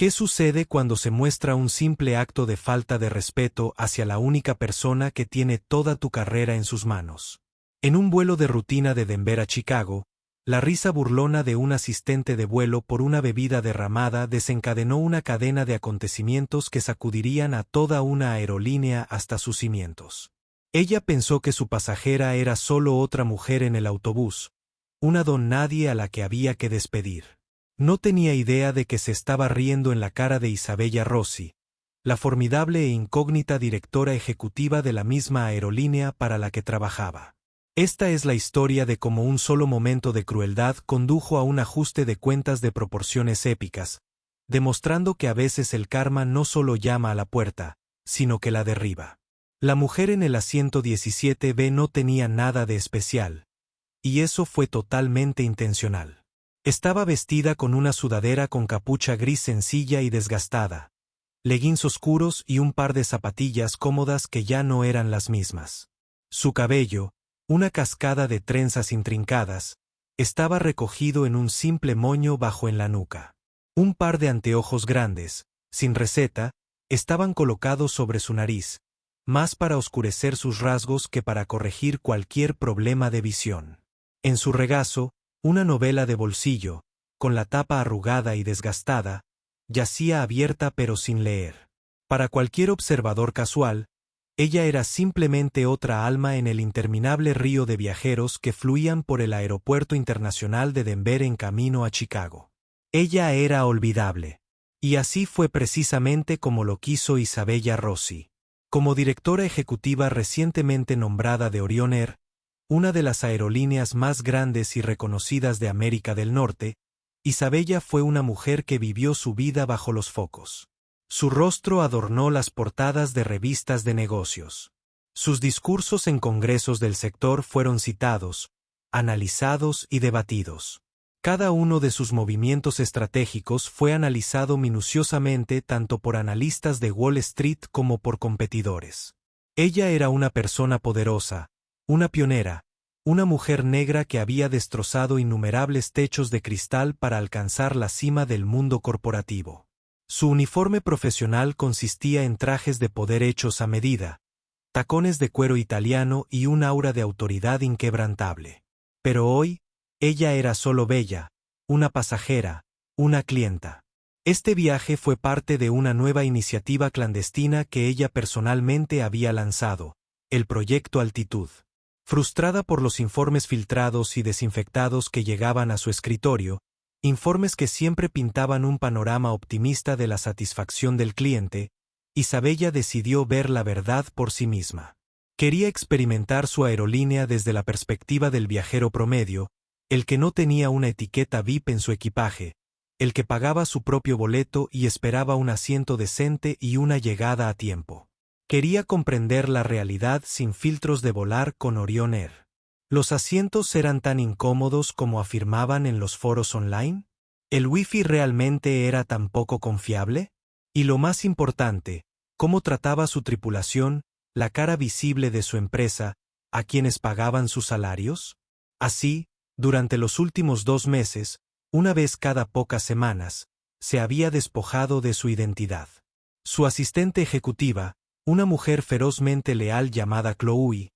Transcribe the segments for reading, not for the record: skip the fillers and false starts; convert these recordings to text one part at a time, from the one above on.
¿Qué sucede cuando se muestra un simple acto de falta de respeto hacia la única persona que tiene toda tu carrera en sus manos? En un vuelo de rutina de Denver a Chicago, la risa burlona de un asistente de vuelo por una bebida derramada desencadenó una cadena de acontecimientos que sacudirían a toda una aerolínea hasta sus cimientos. Ella pensó que su pasajera era solo otra mujer en el autobús, una don nadie a la que había que despedir. No tenía idea de que se estaba riendo en la cara de Isabella Rossi, la formidable e incógnita directora ejecutiva de la misma aerolínea para la que trabajaba. Esta es la historia de cómo un solo momento de crueldad condujo a un ajuste de cuentas de proporciones épicas, demostrando que a veces el karma no solo llama a la puerta, sino que la derriba. La mujer en el asiento 17B no tenía nada de especial, y eso fue totalmente intencional. Estaba vestida con una sudadera con capucha gris sencilla y desgastada, leggings oscuros y un par de zapatillas cómodas que ya no eran las mismas. Su cabello, una cascada de trenzas intrincadas, estaba recogido en un simple moño bajo en la nuca. Un par de anteojos grandes, sin receta, estaban colocados sobre su nariz, más para oscurecer sus rasgos que para corregir cualquier problema de visión. En su regazo, una novela de bolsillo, con la tapa arrugada y desgastada, yacía abierta pero sin leer. Para cualquier observador casual, ella era simplemente otra alma en el interminable río de viajeros que fluían por el aeropuerto internacional de Denver en camino a Chicago. Ella era olvidable. Y así fue precisamente como lo quiso Isabella Rossi. Como directora ejecutiva recientemente nombrada de Orion Air, una de las aerolíneas más grandes y reconocidas de América del Norte, Isabella fue una mujer que vivió su vida bajo los focos. Su rostro adornó las portadas de revistas de negocios. Sus discursos en congresos del sector fueron citados, analizados y debatidos. Cada uno de sus movimientos estratégicos fue analizado minuciosamente tanto por analistas de Wall Street como por competidores. Ella era una persona poderosa, una pionera, una mujer negra que había destrozado innumerables techos de cristal para alcanzar la cima del mundo corporativo. Su uniforme profesional consistía en trajes de poder hechos a medida, tacones de cuero italiano y un aura de autoridad inquebrantable. Pero hoy, ella era solo Bella, una pasajera, una clienta. Este viaje fue parte de una nueva iniciativa clandestina que ella personalmente había lanzado, el Proyecto Altitud. Frustrada por los informes filtrados y desinfectados que llegaban a su escritorio, informes que siempre pintaban un panorama optimista de la satisfacción del cliente, Isabella decidió ver la verdad por sí misma. Quería experimentar su aerolínea desde la perspectiva del viajero promedio, el que no tenía una etiqueta VIP en su equipaje, el que pagaba su propio boleto y esperaba un asiento decente y una llegada a tiempo. Quería comprender la realidad sin filtros de volar con Orion Air. ¿Los asientos eran tan incómodos como afirmaban en los foros online? ¿El wifi realmente era tan poco confiable? Y lo más importante, ¿cómo trataba su tripulación, la cara visible de su empresa, a quienes pagaban sus salarios? Así, durante los últimos 2 meses, una vez cada pocas semanas, se había despojado de su identidad. Su asistente ejecutiva, una mujer ferozmente leal llamada Chloe,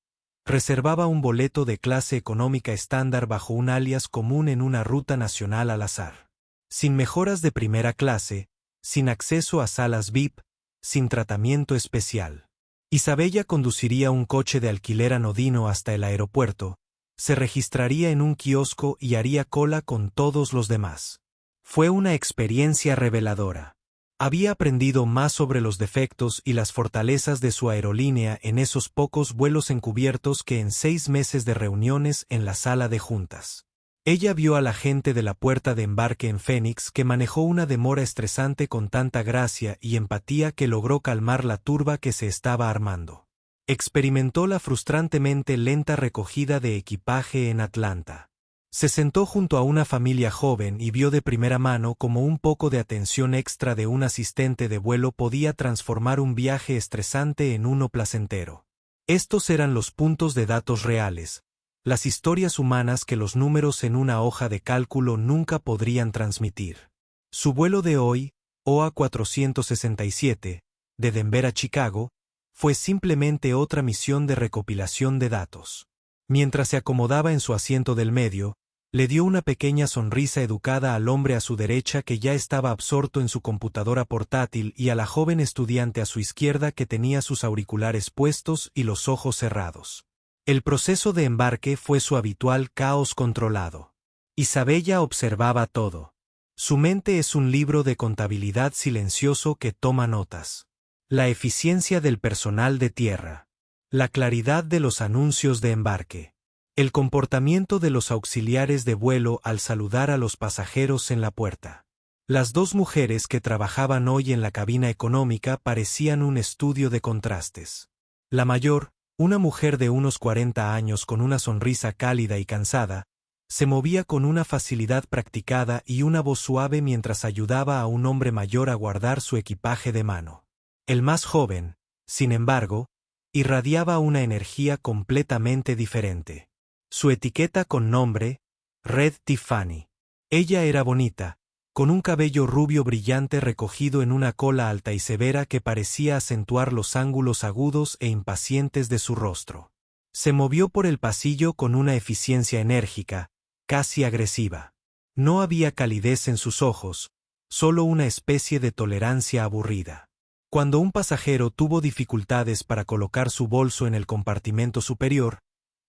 reservaba un boleto de clase económica estándar bajo un alias común en una ruta nacional al azar. Sin mejoras de primera clase, sin acceso a salas VIP, sin tratamiento especial. Isabella conduciría un coche de alquiler anodino hasta el aeropuerto, se registraría en un kiosco y haría cola con todos los demás. Fue una experiencia reveladora. Había aprendido más sobre los defectos y las fortalezas de su aerolínea en esos pocos vuelos encubiertos que en 6 meses de reuniones en la sala de juntas. Ella vio a la gente de la puerta de embarque en Phoenix que manejó una demora estresante con tanta gracia y empatía que logró calmar la turba que se estaba armando. Experimentó la frustrantemente lenta recogida de equipaje en Atlanta. Se sentó junto a una familia joven y vio de primera mano cómo un poco de atención extra de un asistente de vuelo podía transformar un viaje estresante en uno placentero. Estos eran los puntos de datos reales, las historias humanas que los números en una hoja de cálculo nunca podrían transmitir. Su vuelo de hoy, OA 467, de Denver a Chicago, fue simplemente otra misión de recopilación de datos. Mientras se acomodaba en su asiento del medio, le dio una pequeña sonrisa educada al hombre a su derecha que ya estaba absorto en su computadora portátil y a la joven estudiante a su izquierda que tenía sus auriculares puestos y los ojos cerrados. El proceso de embarque fue su habitual caos controlado. Isabella observaba todo. Su mente es un libro de contabilidad silencioso que toma notas. La eficiencia del personal de tierra. La claridad de los anuncios de embarque. El comportamiento de los auxiliares de vuelo al saludar a los pasajeros en la puerta. Las dos mujeres que trabajaban hoy en la cabina económica parecían un estudio de contrastes. La mayor, una mujer de unos 40 años con una sonrisa cálida y cansada, se movía con una facilidad practicada y una voz suave mientras ayudaba a un hombre mayor a guardar su equipaje de mano. El más joven, sin embargo, irradiaba una energía completamente diferente. Su etiqueta con nombre, Red Tiffany. Ella era bonita, con un cabello rubio brillante recogido en una cola alta y severa que parecía acentuar los ángulos agudos e impacientes de su rostro. Se movió por el pasillo con una eficiencia enérgica, casi agresiva. No había calidez en sus ojos, solo una especie de tolerancia aburrida. Cuando un pasajero tuvo dificultades para colocar su bolso en el compartimento superior,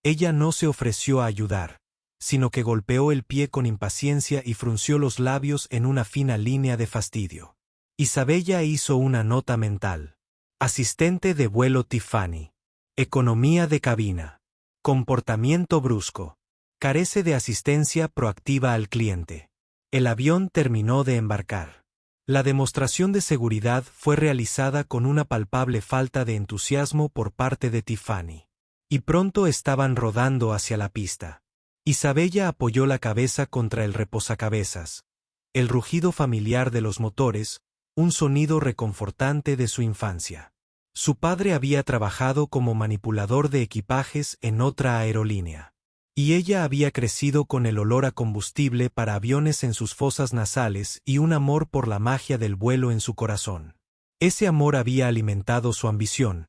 ella no se ofreció a ayudar, sino que golpeó el pie con impaciencia y frunció los labios en una fina línea de fastidio. Isabella hizo una nota mental. Asistente de vuelo Tiffany. Economía de cabina. Comportamiento brusco. Carece de asistencia proactiva al cliente. El avión terminó de embarcar. La demostración de seguridad fue realizada con una palpable falta de entusiasmo por parte de Tiffany. Y pronto estaban rodando hacia la pista. Isabella apoyó la cabeza contra el reposacabezas. El rugido familiar de los motores, un sonido reconfortante de su infancia. Su padre había trabajado como manipulador de equipajes en otra aerolínea. Y ella había crecido con el olor a combustible para aviones en sus fosas nasales y un amor por la magia del vuelo en su corazón. Ese amor había alimentado su ambición,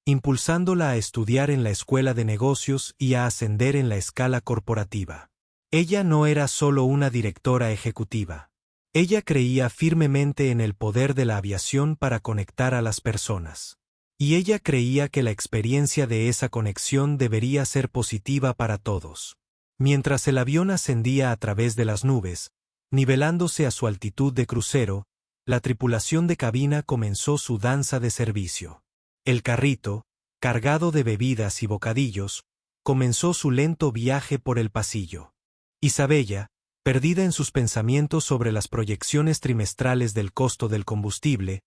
impulsándola a estudiar en la escuela de negocios y a ascender en la escala corporativa. Ella no era solo una directora ejecutiva. Ella creía firmemente en el poder de la aviación para conectar a las personas. Y ella creía que la experiencia de esa conexión debería ser positiva para todos. Mientras el avión ascendía a través de las nubes, nivelándose a su altitud de crucero, la tripulación de cabina comenzó su danza de servicio. El carrito, cargado de bebidas y bocadillos, comenzó su lento viaje por el pasillo. Isabella, perdida en sus pensamientos sobre las proyecciones trimestrales del costo del combustible,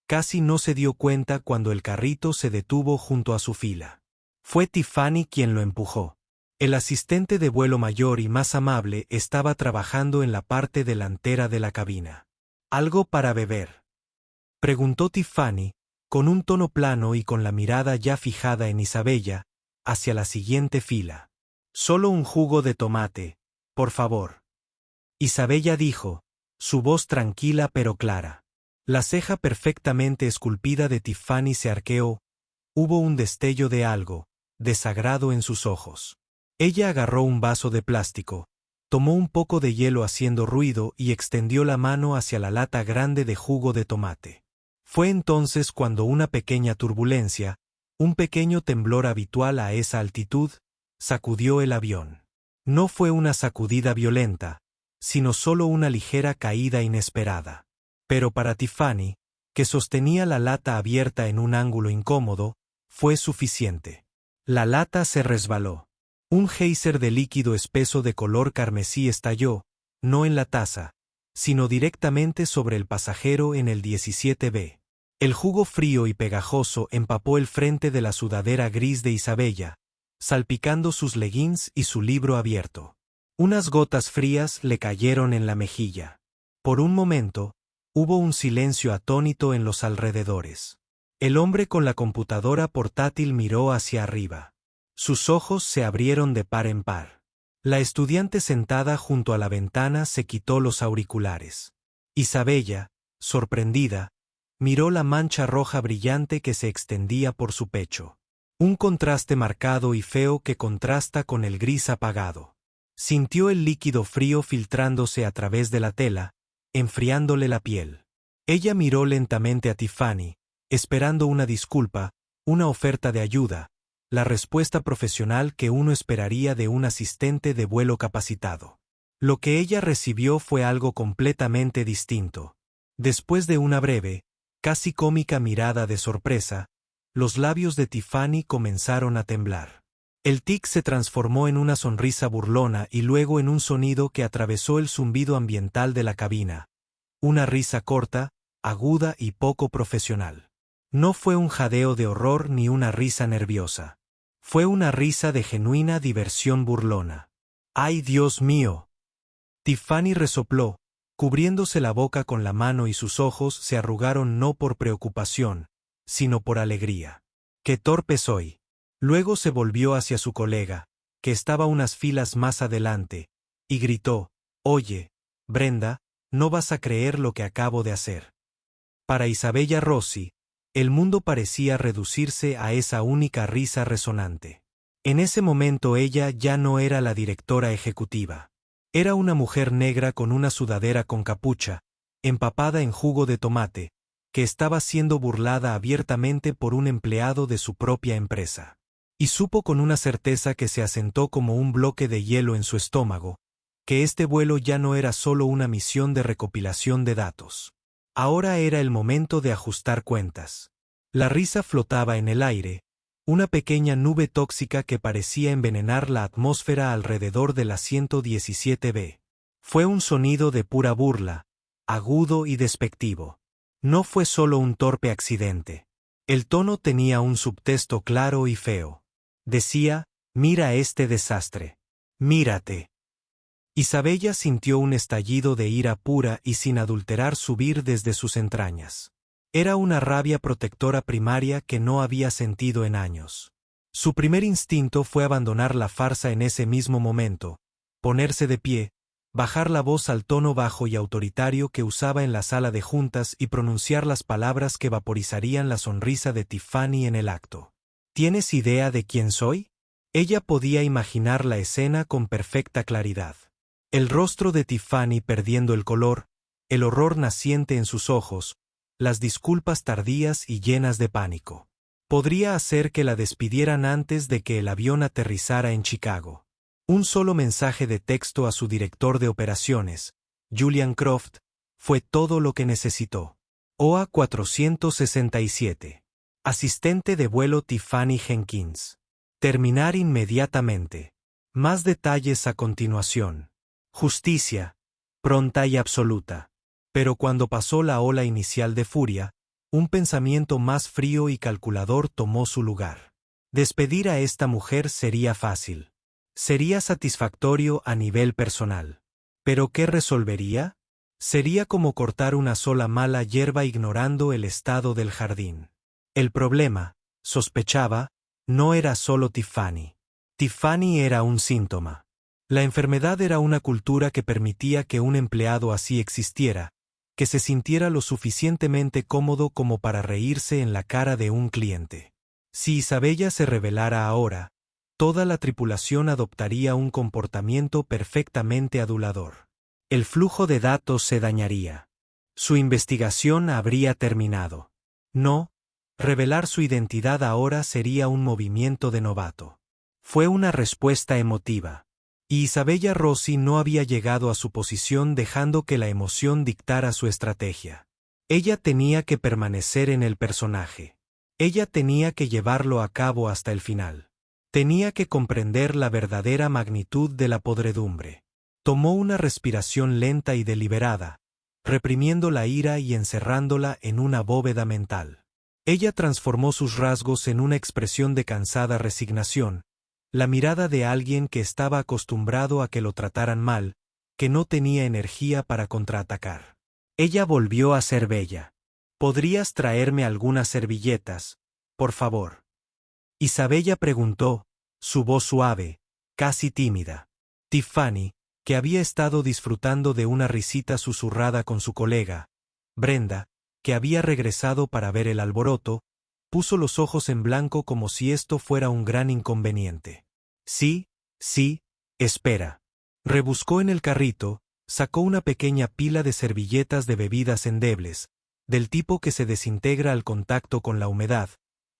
casi no se dio cuenta cuando el carrito se detuvo junto a su fila. Fue Tiffany quien lo empujó. El asistente de vuelo mayor y más amable estaba trabajando en la parte delantera de la cabina. ¿Algo para beber?, preguntó Tiffany, con un tono plano y con la mirada ya fijada en Isabella, hacia la siguiente fila. Solo un jugo de tomate, por favor. Isabella dijo, su voz tranquila pero clara. La ceja perfectamente esculpida de Tiffany se arqueó. Hubo un destello de algo, de sagrado en sus ojos. Ella agarró un vaso de plástico, tomó un poco de hielo haciendo ruido y extendió la mano hacia la lata grande de jugo de tomate. Fue entonces cuando una pequeña turbulencia, un pequeño temblor habitual a esa altitud, sacudió el avión. No fue una sacudida violenta, sino solo una ligera caída inesperada. Pero para Tiffany, que sostenía la lata abierta en un ángulo incómodo, fue suficiente. La lata se resbaló. Un geyser de líquido espeso de color carmesí estalló, no en la taza, sino directamente sobre el pasajero en el 17B. El jugo frío y pegajoso empapó el frente de la sudadera gris de Isabella, salpicando sus leggings y su libro abierto. Unas gotas frías le cayeron en la mejilla. Por un momento, hubo un silencio atónito en los alrededores. El hombre con la computadora portátil miró hacia arriba. Sus ojos se abrieron de par en par. La estudiante sentada junto a la ventana se quitó los auriculares. Isabella, sorprendida, miró la mancha roja brillante que se extendía por su pecho. Un contraste marcado y feo que contrasta con el gris apagado. Sintió el líquido frío filtrándose a través de la tela, enfriándole la piel. Ella miró lentamente a Tiffany, esperando una disculpa, una oferta de ayuda, la respuesta profesional que uno esperaría de un asistente de vuelo capacitado. Lo que ella recibió fue algo completamente distinto. Después de una breve, casi cómica mirada de sorpresa, los labios de Tiffany comenzaron a temblar. El tic se transformó en una sonrisa burlona y luego en un sonido que atravesó el zumbido ambiental de la cabina. Una risa corta, aguda y poco profesional. No fue un jadeo de horror ni una risa nerviosa. Fue una risa de genuina diversión burlona. ¡Ay, Dios mío! Tiffany resopló, cubriéndose la boca con la mano y sus ojos se arrugaron no por preocupación, sino por alegría. ¡Qué torpe soy! Luego se volvió hacia su colega, que estaba unas filas más adelante, y gritó, «Oye, Brenda, no vas a creer lo que acabo de hacer». Para Isabella Rossi, el mundo parecía reducirse a esa única risa resonante. En ese momento ella ya no era la directora ejecutiva. Era una mujer negra con una sudadera con capucha, empapada en jugo de tomate, que estaba siendo burlada abiertamente por un empleado de su propia empresa. Y supo con una certeza que se asentó como un bloque de hielo en su estómago, que este vuelo ya no era solo una misión de recopilación de datos. Ahora era el momento de ajustar cuentas. La risa flotaba en el aire, una pequeña nube tóxica que parecía envenenar la atmósfera alrededor del asiento 17B. Fue un sonido de pura burla, agudo y despectivo. No fue solo un torpe accidente. El tono tenía un subtexto claro y feo. Decía, «Mira este desastre. Mírate». Isabella sintió un estallido de ira pura y sin adulterar subir desde sus entrañas. Era una rabia protectora primaria que no había sentido en años. Su primer instinto fue abandonar la farsa en ese mismo momento, ponerse de pie, bajar la voz al tono bajo y autoritario que usaba en la sala de juntas y pronunciar las palabras que vaporizarían la sonrisa de Tiffany en el acto. ¿Tienes idea de quién soy? Ella podía imaginar la escena con perfecta claridad. El rostro de Tiffany perdiendo el color, el horror naciente en sus ojos, las disculpas tardías y llenas de pánico. Podría hacer que la despidieran antes de que el avión aterrizara en Chicago. Un solo mensaje de texto a su director de operaciones, Julian Croft, fue todo lo que necesitó. OA 467. Asistente de vuelo Tiffany Jenkins. Terminar inmediatamente. Más detalles a continuación. Justicia. Pronta y absoluta. Pero cuando pasó la ola inicial de furia, un pensamiento más frío y calculador tomó su lugar. Despedir a esta mujer sería fácil. Sería satisfactorio a nivel personal. ¿Pero qué resolvería? Sería como cortar una sola mala hierba ignorando el estado del jardín. El problema, sospechaba, no era solo Tiffany. Tiffany era un síntoma. La enfermedad era una cultura que permitía que un empleado así existiera, que se sintiera lo suficientemente cómodo como para reírse en la cara de un cliente. Si Isabella se revelara ahora, toda la tripulación adoptaría un comportamiento perfectamente adulador. El flujo de datos se dañaría. Su investigación habría terminado. No, revelar su identidad ahora sería un movimiento de novato. Fue una respuesta emotiva. Y Isabella Rossi no había llegado a su posición dejando que la emoción dictara su estrategia. Ella tenía que permanecer en el personaje. Ella tenía que llevarlo a cabo hasta el final. Tenía que comprender la verdadera magnitud de la podredumbre. Tomó una respiración lenta y deliberada, reprimiendo la ira y encerrándola en una bóveda mental. Ella transformó sus rasgos en una expresión de cansada resignación, la mirada de alguien que estaba acostumbrado a que lo trataran mal, que no tenía energía para contraatacar. Ella volvió a ser bella. ¿Podrías traerme algunas servilletas, por favor? Isabella preguntó, su voz suave, casi tímida. Tiffany, que había estado disfrutando de una risita susurrada con su colega, Brenda, que había regresado para ver el alboroto, puso los ojos en blanco como si esto fuera un gran inconveniente. Sí, espera. Rebuscó en el carrito, sacó una pequeña pila de servilletas de bebidas endebles, del tipo que se desintegra al contacto con la humedad,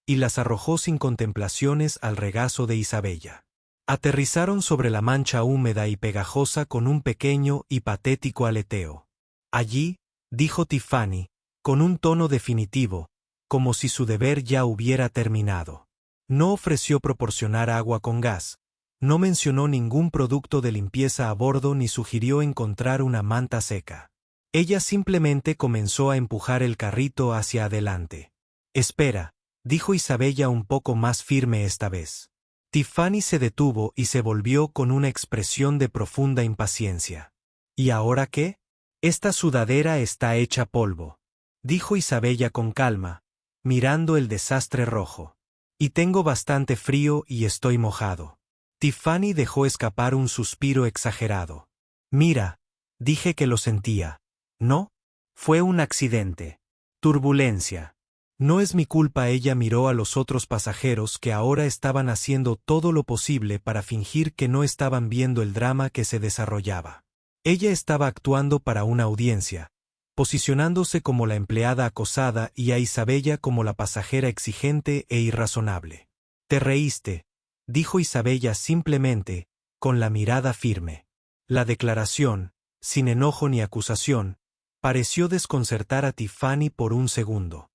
y las arrojó sin contemplaciones al regazo de Isabella. Aterrizaron sobre la mancha húmeda y pegajosa con un pequeño y patético aleteo. Allí, dijo Tiffany, con un tono definitivo, como si su deber ya hubiera terminado. No ofreció proporcionar agua con gas, no mencionó ningún producto de limpieza a bordo ni sugirió encontrar una manta seca. Ella simplemente comenzó a empujar el carrito hacia adelante. Espera, dijo Isabella un poco más firme esta vez. Tiffany se detuvo y se volvió con una expresión de profunda impaciencia. ¿Y ahora qué? Esta sudadera está hecha polvo, dijo Isabella con calma, mirando el desastre rojo. Y tengo bastante frío y estoy mojado. Tiffany dejó escapar un suspiro exagerado. Mira, dije que lo sentía. ¿No? Fue un accidente. Turbulencia. No es mi culpa. Ella miró a los otros pasajeros que ahora estaban haciendo todo lo posible para fingir que no estaban viendo el drama que se desarrollaba. Ella estaba actuando para una audiencia, posicionándose como la empleada acosada y a Isabella como la pasajera exigente e irrazonable. Te reíste, dijo Isabella simplemente, con la mirada firme. La declaración, sin enojo ni acusación, pareció desconcertar a Tiffany por un segundo.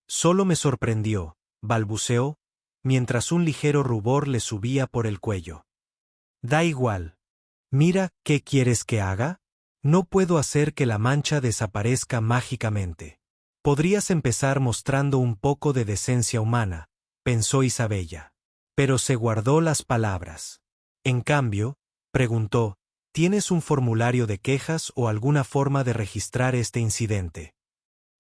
Solo me sorprendió, balbuceó, mientras un ligero rubor le subía por el cuello. Da igual. Mira, ¿qué quieres que haga? No puedo hacer que la mancha desaparezca mágicamente. Podrías empezar mostrando un poco de decencia humana, pensó Isabella. Pero se guardó las palabras. En cambio, preguntó, ¿tienes un formulario de quejas o alguna forma de registrar este incidente?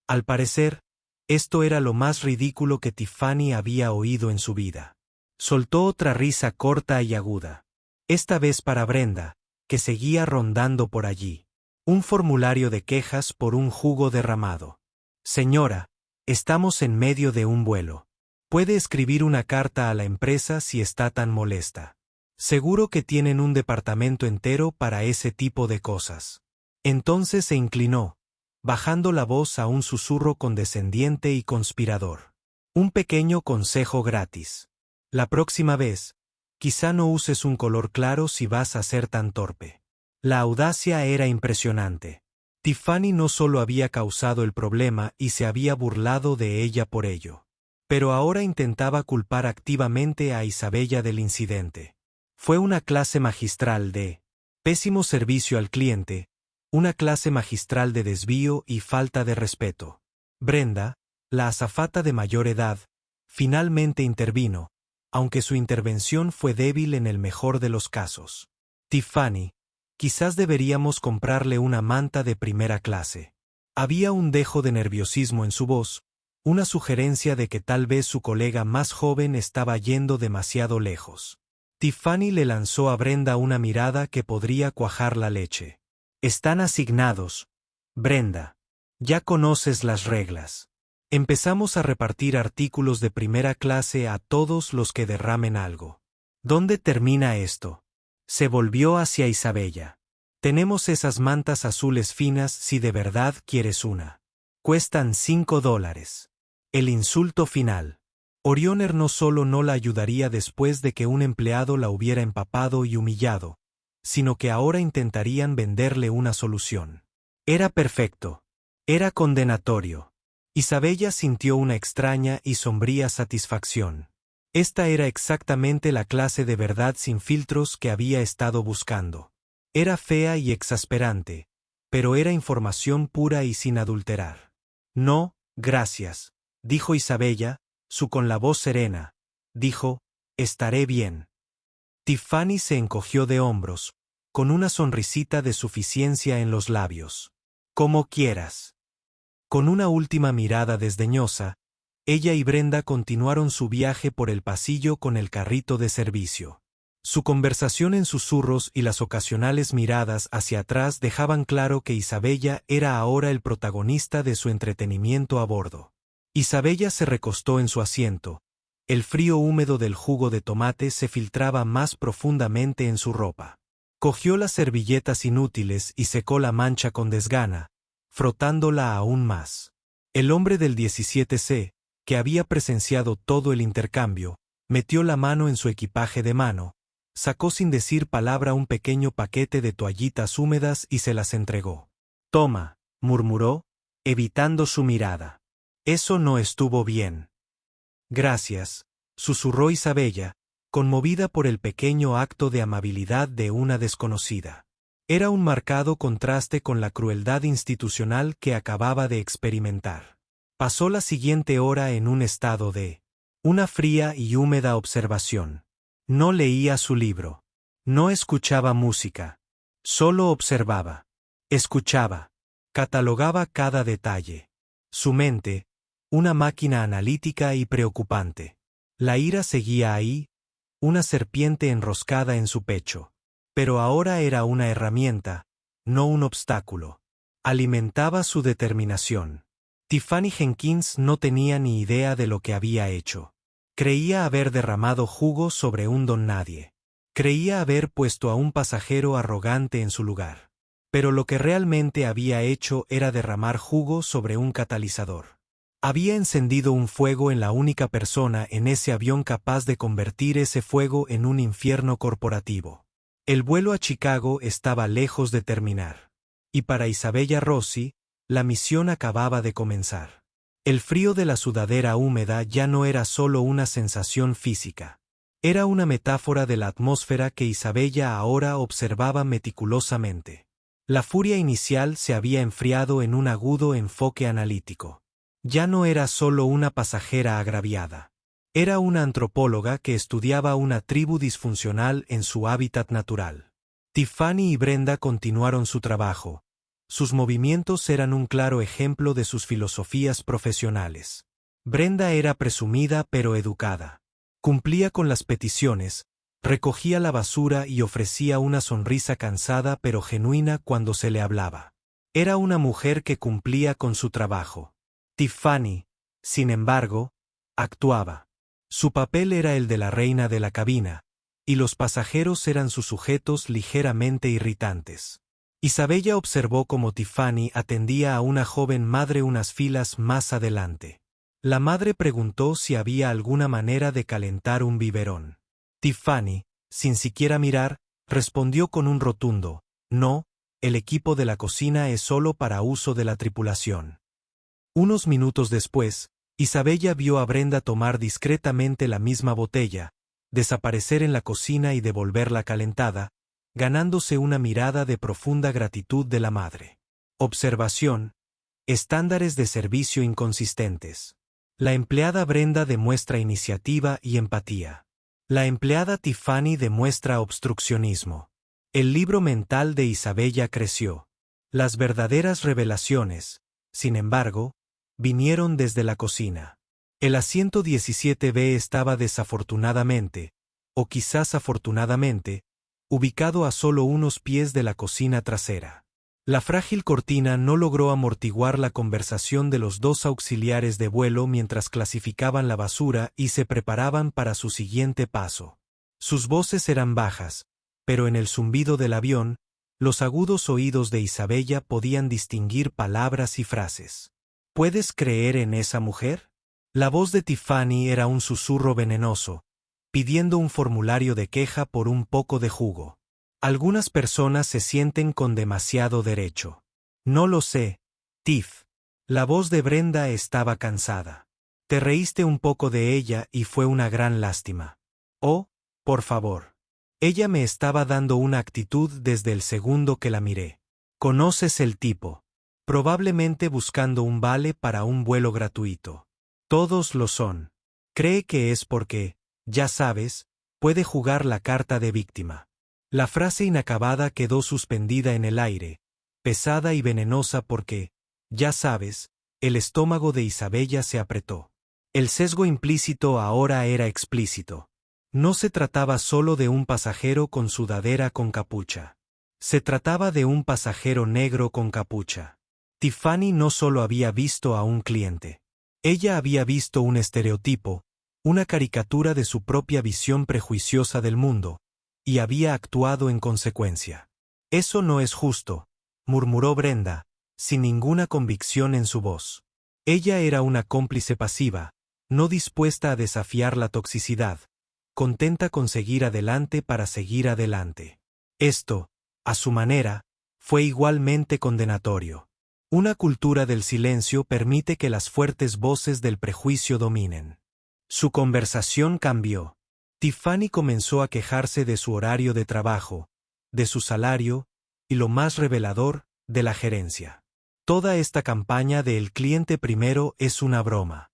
Al parecer, esto era lo más ridículo que Tiffany había oído en su vida. Soltó otra risa corta y aguda. Esta vez para Brenda, que seguía rondando por allí. Un formulario de quejas por un jugo derramado. Señora, estamos en medio de un vuelo. Puede escribir una carta a la empresa si está tan molesta. Seguro que tienen un departamento entero para ese tipo de cosas. Entonces se inclinó, bajando la voz a un susurro condescendiente y conspirador. Un pequeño consejo gratis. La próxima vez, quizá no uses un color claro si vas a ser tan torpe. La audacia era impresionante. Tiffany no solo había causado el problema y se había burlado de ella por ello, pero ahora intentaba culpar activamente a Isabella del incidente. Fue una clase magistral de pésimo servicio al cliente, una clase magistral de desvío y falta de respeto. Brenda, la azafata de mayor edad, finalmente intervino, aunque su intervención fue débil en el mejor de los casos. Tiffany, quizás deberíamos comprarle una manta de primera clase. Había un dejo de nerviosismo en su voz, una sugerencia de que tal vez su colega más joven estaba yendo demasiado lejos. Tiffany le lanzó a Brenda una mirada que podría cuajar la leche. Están asignados, Brenda. Ya conoces las reglas. Empezamos a repartir artículos de primera clase a todos los que derramen algo. ¿Dónde termina esto? Se volvió hacia Isabella. Tenemos esas mantas azules finas si de verdad quieres una. Cuestan $5. El insulto final. Orioner no solo no la ayudaría después de que un empleado la hubiera empapado y humillado, sino que ahora intentarían venderle una solución. Era perfecto. Era condenatorio. Isabella sintió una extraña y sombría satisfacción. Esta era exactamente la clase de verdad sin filtros que había estado buscando. Era fea y exasperante, pero era información pura y sin adulterar. No, gracias, dijo Isabella, con la voz serena. Dijo, estaré bien. Tiffany se encogió de hombros, con una sonrisita de suficiencia en los labios. Como quieras. Con una última mirada desdeñosa, ella y Brenda continuaron su viaje por el pasillo con el carrito de servicio. Su conversación en susurros y las ocasionales miradas hacia atrás dejaban claro que Isabella era ahora el protagonista de su entretenimiento a bordo. Isabella se recostó en su asiento. El frío húmedo del jugo de tomate se filtraba más profundamente en su ropa. Cogió las servilletas inútiles y secó la mancha con desgana, frotándola aún más. El hombre del 17C, que había presenciado todo el intercambio, metió la mano en su equipaje de mano, sacó sin decir palabra un pequeño paquete de toallitas húmedas y se las entregó. «Toma», murmuró, evitando su mirada. «Eso no estuvo bien». «Gracias», susurró Isabella, conmovida por el pequeño acto de amabilidad de una desconocida. Era un marcado contraste con la crueldad institucional que acababa de experimentar. Pasó la siguiente hora en un estado de una fría y húmeda observación. No leía su libro. No escuchaba música. Solo observaba. Escuchaba. Catalogaba cada detalle. Su mente, una máquina analítica y preocupante. La ira seguía ahí, una serpiente enroscada en su pecho. Pero ahora era una herramienta, no un obstáculo. Alimentaba su determinación. Tiffany Jenkins no tenía ni idea de lo que había hecho. Creía haber derramado jugo sobre un don nadie. Creía haber puesto a un pasajero arrogante en su lugar. Pero lo que realmente había hecho era derramar jugo sobre un catalizador. Había encendido un fuego en la única persona en ese avión capaz de convertir ese fuego en un infierno corporativo. El vuelo a Chicago estaba lejos de terminar. Y para Isabella Rossi, la misión acababa de comenzar. El frío de la sudadera húmeda ya no era solo una sensación física. Era una metáfora de la atmósfera que Isabella ahora observaba meticulosamente. La furia inicial se había enfriado en un agudo enfoque analítico. Ya no era solo una pasajera agraviada. Era una antropóloga que estudiaba una tribu disfuncional en su hábitat natural. Tiffany y Brenda continuaron su trabajo. Sus movimientos eran un claro ejemplo de sus filosofías profesionales. Brenda era presumida pero educada. Cumplía con las peticiones, recogía la basura y ofrecía una sonrisa cansada pero genuina cuando se le hablaba. Era una mujer que cumplía con su trabajo. Tiffany, sin embargo, actuaba. Su papel era el de la reina de la cabina, y los pasajeros eran sus sujetos ligeramente irritantes. Isabella observó cómo Tiffany atendía a una joven madre unas filas más adelante. La madre preguntó si había alguna manera de calentar un biberón. Tiffany, sin siquiera mirar, respondió con un rotundo, «No, el equipo de la cocina es solo para uso de la tripulación». Unos minutos después, Isabella vio a Brenda tomar discretamente la misma botella, desaparecer en la cocina y devolverla calentada, ganándose una mirada de profunda gratitud de la madre. Observación: estándares de servicio inconsistentes. La empleada Brenda demuestra iniciativa y empatía. La empleada Tiffany demuestra obstruccionismo. El libro mental de Isabella creció. Las verdaderas revelaciones, sin embargo, vinieron desde la cocina. El asiento 17B estaba desafortunadamente, o quizás afortunadamente, ubicado a solo unos pies de la cocina trasera. La frágil cortina no logró amortiguar la conversación de los dos auxiliares de vuelo mientras clasificaban la basura y se preparaban para su siguiente paso. Sus voces eran bajas, pero en el zumbido del avión, los agudos oídos de Isabella podían distinguir palabras y frases. ¿Puedes creer en esa mujer? La voz de Tiffany era un susurro venenoso, pidiendo un formulario de queja por un poco de jugo. Algunas personas se sienten con demasiado derecho. No lo sé, Tiff. La voz de Brenda estaba cansada. Te reíste un poco de ella y fue una gran lástima. Oh, por favor. Ella me estaba dando una actitud desde el segundo que la miré. Conoces el tipo. Probablemente buscando un vale para un vuelo gratuito. Todos lo son. Cree que es porque, ya sabes, puede jugar la carta de víctima. La frase inacabada quedó suspendida en el aire, pesada y venenosa porque, ya sabes, el estómago de Isabella se apretó. El sesgo implícito ahora era explícito. No se trataba solo de un pasajero con sudadera con capucha. Se trataba de un pasajero negro con capucha. Tiffany no solo había visto a un cliente. Ella había visto un estereotipo, una caricatura de su propia visión prejuiciosa del mundo, y había actuado en consecuencia. «Eso no es justo», murmuró Brenda, sin ninguna convicción en su voz. Ella era una cómplice pasiva, no dispuesta a desafiar la toxicidad, contenta con seguir adelante para seguir adelante. Esto, a su manera, fue igualmente condenatorio. Una cultura del silencio permite que las fuertes voces del prejuicio dominen. Su conversación cambió. Tiffany comenzó a quejarse de su horario de trabajo, de su salario, y lo más revelador, de la gerencia. Toda esta campaña de el cliente primero es una broma.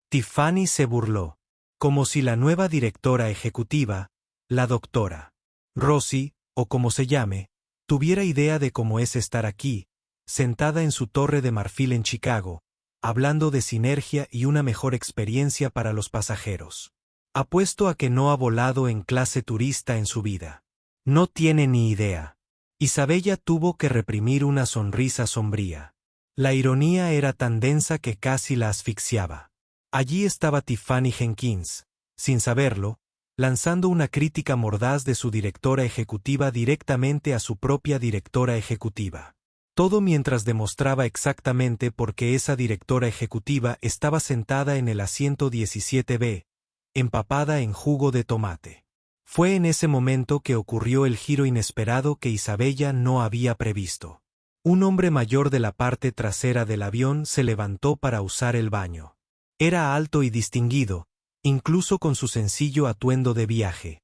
Tiffany se burló, como si la nueva directora ejecutiva, la doctora Rosie, o como se llame, tuviera idea de cómo es estar aquí, sentada en su torre de marfil en Chicago, hablando de sinergia y una mejor experiencia para los pasajeros. Apuesto a que no ha volado en clase turista en su vida. No tiene ni idea. Isabella tuvo que reprimir una sonrisa sombría. La ironía era tan densa que casi la asfixiaba. Allí estaba Tiffany Jenkins, sin saberlo, lanzando una crítica mordaz de su directora ejecutiva directamente a su propia directora ejecutiva. Todo mientras demostraba exactamente por qué esa directora ejecutiva estaba sentada en el asiento 17B, empapada en jugo de tomate. Fue en ese momento que ocurrió el giro inesperado que Isabella no había previsto. Un hombre mayor de la parte trasera del avión se levantó para usar el baño. Era alto y distinguido, incluso con su sencillo atuendo de viaje,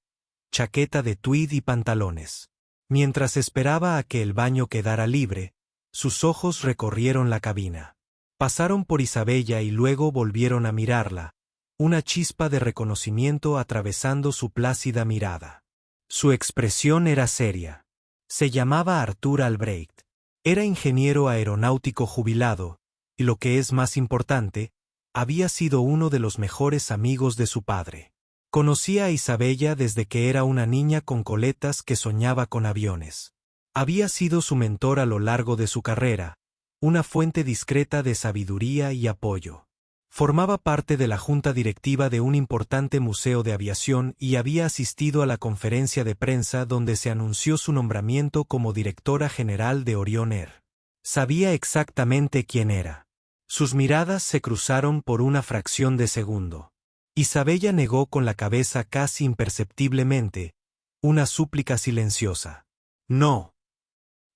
chaqueta de tweed y pantalones. Mientras esperaba a que el baño quedara libre, sus ojos recorrieron la cabina. Pasaron por Isabella y luego volvieron a mirarla, una chispa de reconocimiento atravesando su plácida mirada. Su expresión era seria. Se llamaba Arthur Albrecht. Era ingeniero aeronáutico jubilado, y lo que es más importante, había sido uno de los mejores amigos de su padre. Conocía a Isabella desde que era una niña con coletas que soñaba con aviones. Había sido su mentor a lo largo de su carrera, una fuente discreta de sabiduría y apoyo. Formaba parte de la junta directiva de un importante museo de aviación y había asistido a la conferencia de prensa donde se anunció su nombramiento como directora general de Orion Air. Sabía exactamente quién era. Sus miradas se cruzaron por una fracción de segundo. Isabella negó con la cabeza casi imperceptiblemente, una súplica silenciosa. No.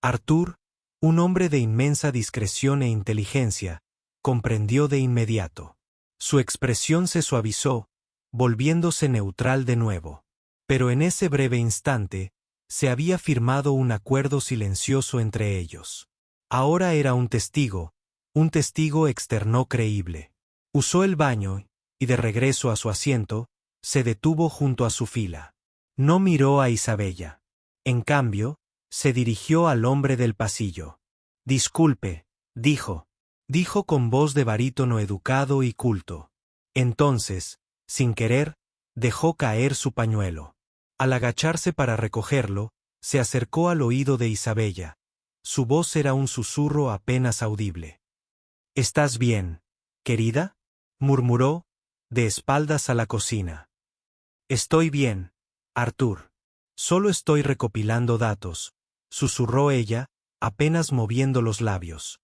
Arthur, un hombre de inmensa discreción e inteligencia, comprendió de inmediato. Su expresión se suavizó, volviéndose neutral de nuevo. Pero en ese breve instante, se había firmado un acuerdo silencioso entre ellos. Ahora era un testigo externo creíble. Usó el baño, y de regreso a su asiento, se detuvo junto a su fila. No miró a Isabella. En cambio, se dirigió al hombre del pasillo. «Disculpe», dijo. Dijo con voz de barítono educado y culto. Entonces, sin querer, dejó caer su pañuelo. Al agacharse para recogerlo, se acercó al oído de Isabella. Su voz era un susurro apenas audible. «¿Estás bien, querida?», murmuró, de espaldas a la cocina. «Estoy bien, Arthur. Solo estoy recopilando datos», susurró ella, apenas moviendo los labios.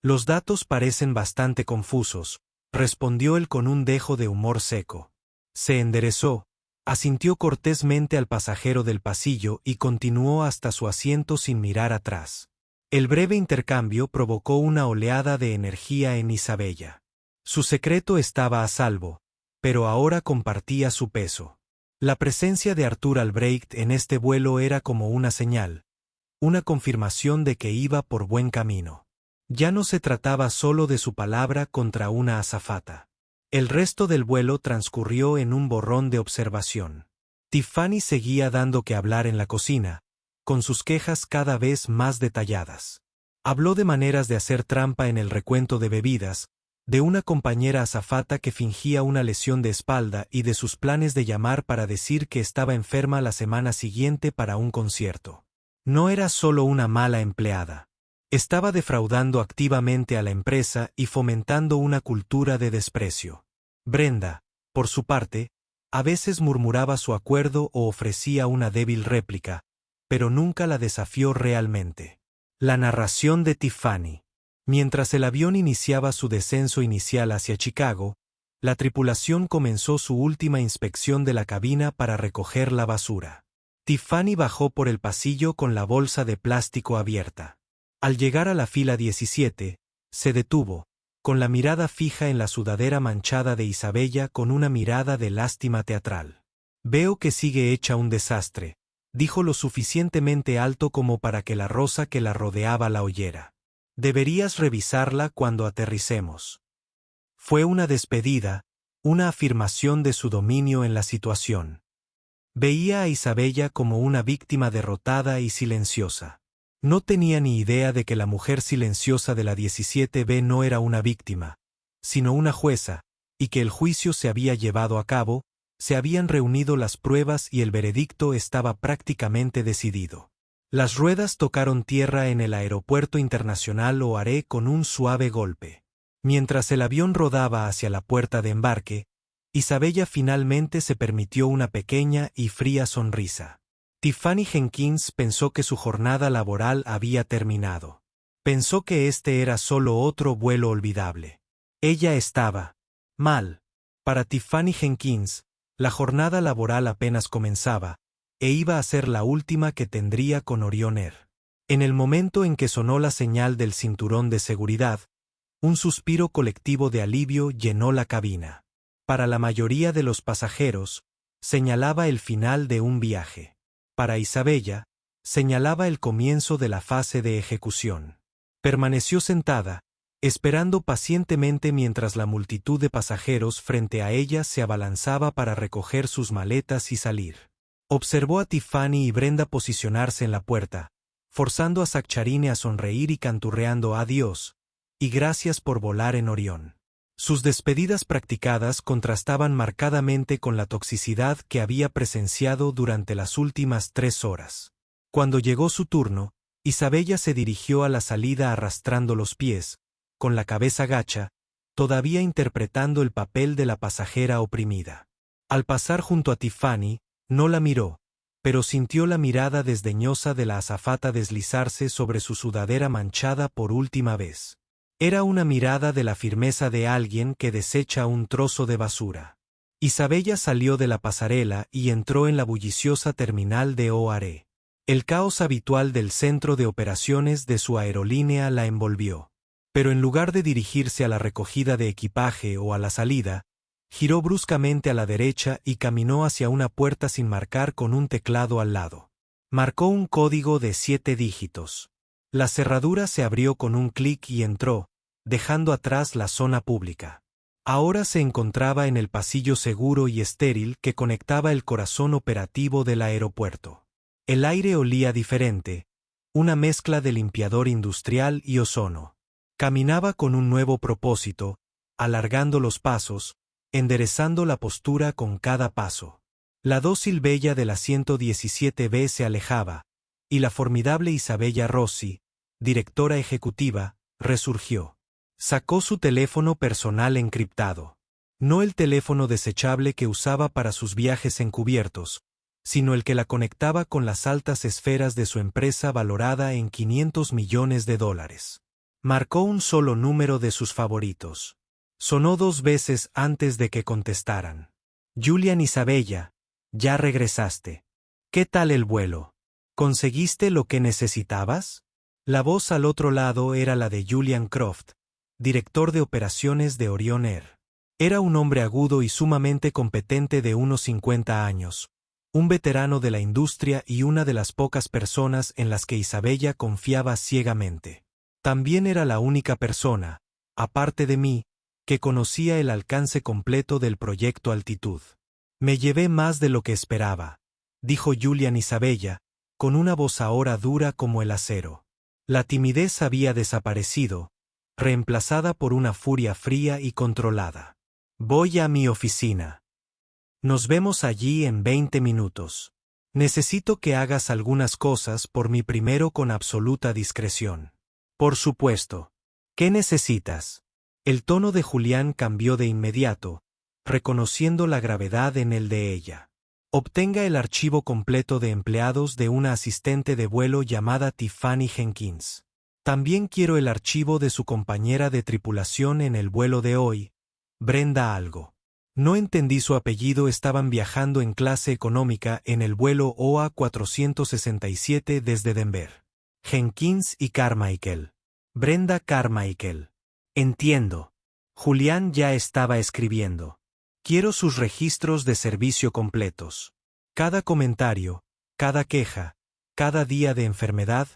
«Los datos parecen bastante confusos», respondió él con un dejo de humor seco. Se enderezó, asintió cortésmente al pasajero del pasillo y continuó hasta su asiento sin mirar atrás. El breve intercambio provocó una oleada de energía en Isabella. Su secreto estaba a salvo, pero ahora compartía su peso. La presencia de Arthur Albrecht en este vuelo era como una señal, una confirmación de que iba por buen camino. Ya no se trataba solo de su palabra contra una azafata. El resto del vuelo transcurrió en un borrón de observación. Tiffany seguía dando que hablar en la cocina, con sus quejas cada vez más detalladas. Habló de maneras de hacer trampa en el recuento de bebidas, de una compañera azafata que fingía una lesión de espalda y de sus planes de llamar para decir que estaba enferma la semana siguiente para un concierto. No era solo una mala empleada. Estaba defraudando activamente a la empresa y fomentando una cultura de desprecio. Brenda, por su parte, a veces murmuraba su acuerdo o ofrecía una débil réplica, pero nunca la desafió realmente. La narración de Tiffany. Mientras el avión iniciaba su descenso inicial hacia Chicago, la tripulación comenzó su última inspección de la cabina para recoger la basura. Tiffany bajó por el pasillo con la bolsa de plástico abierta. Al llegar a la fila 17, se detuvo, con la mirada fija en la sudadera manchada de Isabella con una mirada de lástima teatral. «Veo que sigue hecha un desastre», dijo lo suficientemente alto como para que la rosa que la rodeaba la oyera. «Deberías revisarla cuando aterricemos». Fue una despedida, una afirmación de su dominio en la situación. Veía a Isabella como una víctima derrotada y silenciosa. No tenía ni idea de que la mujer silenciosa de la 17B no era una víctima, sino una jueza, y que el juicio se había llevado a cabo, se habían reunido las pruebas y el veredicto estaba prácticamente decidido. Las ruedas tocaron tierra en el aeropuerto internacional O'Hare con un suave golpe. Mientras el avión rodaba hacia la puerta de embarque, Isabella finalmente se permitió una pequeña y fría sonrisa. Tiffany Jenkins pensó que su jornada laboral había terminado. Pensó que este era solo otro vuelo olvidable. Ella estaba mal. Para Tiffany Jenkins, la jornada laboral apenas comenzaba, e iba a ser la última que tendría con Orion Air. En el momento en que sonó la señal del cinturón de seguridad, un suspiro colectivo de alivio llenó la cabina. Para la mayoría de los pasajeros, señalaba el final de un viaje. Para Isabella, señalaba el comienzo de la fase de ejecución. Permaneció sentada, esperando pacientemente mientras la multitud de pasajeros frente a ella se abalanzaba para recoger sus maletas y salir. Observó a Tiffany y Brenda posicionarse en la puerta, forzando a Zacharine a sonreír y canturreando adiós, y gracias por volar en Orión. Sus despedidas practicadas contrastaban marcadamente con la toxicidad que había presenciado durante las últimas 3 horas. Cuando llegó su turno, Isabella se dirigió a la salida arrastrando los pies, con la cabeza gacha, todavía interpretando el papel de la pasajera oprimida. Al pasar junto a Tiffany, no la miró, pero sintió la mirada desdeñosa de la azafata deslizarse sobre su sudadera manchada por última vez. Era una mirada de la firmeza de alguien que desecha un trozo de basura. Isabella salió de la pasarela y entró en la bulliciosa terminal de O'Hare. El caos habitual del centro de operaciones de su aerolínea la envolvió. Pero en lugar de dirigirse a la recogida de equipaje o a la salida, giró bruscamente a la derecha y caminó hacia una puerta sin marcar con un teclado al lado. Marcó un código de 7 dígitos. La cerradura se abrió con un clic y entró, dejando atrás la zona pública. Ahora se encontraba en el pasillo seguro y estéril que conectaba el corazón operativo del aeropuerto. El aire olía diferente, una mezcla de limpiador industrial y ozono. Caminaba con un nuevo propósito, alargando los pasos, enderezando la postura con cada paso. La dócil bella de la 117B se alejaba, y la formidable Isabella Rossi, directora ejecutiva, resurgió. Sacó su teléfono personal encriptado. No el teléfono desechable que usaba para sus viajes encubiertos, sino el que la conectaba con las altas esferas de su empresa valorada en $500 millones. Marcó un solo número de sus favoritos. Sonó 2 veces antes de que contestaran. Julian Isabella, ya regresaste. ¿Qué tal el vuelo? ¿Conseguiste lo que necesitabas? La voz al otro lado era la de Julian Croft, director de operaciones de Orion Air. Era un hombre agudo y sumamente competente de unos 50 años, un veterano de la industria y una de las pocas personas en las que Isabella confiaba ciegamente. También era la única persona, aparte de mí, que conocía el alcance completo del proyecto Altitud. Me llevé más de lo que esperaba, dijo Julian Isabella, con una voz ahora dura como el acero. La timidez había desaparecido, reemplazada por una furia fría y controlada. Voy a mi oficina. Nos vemos allí en 20 minutos. Necesito que hagas algunas cosas por mí primero con absoluta discreción. Por supuesto. ¿Qué necesitas? El tono de Julián cambió de inmediato, reconociendo la gravedad en el de ella. Obtenga el archivo completo de empleados de una asistente de vuelo llamada Tiffany Jenkins. También quiero el archivo de su compañera de tripulación en el vuelo de hoy, Brenda algo. No entendí su apellido. Estaban viajando en clase económica en el vuelo OA 467 desde Denver. Jenkins y Carmichael. Brenda Carmichael. Entiendo. Julián ya estaba escribiendo. Quiero sus registros de servicio completos. Cada comentario, cada queja, cada día de enfermedad,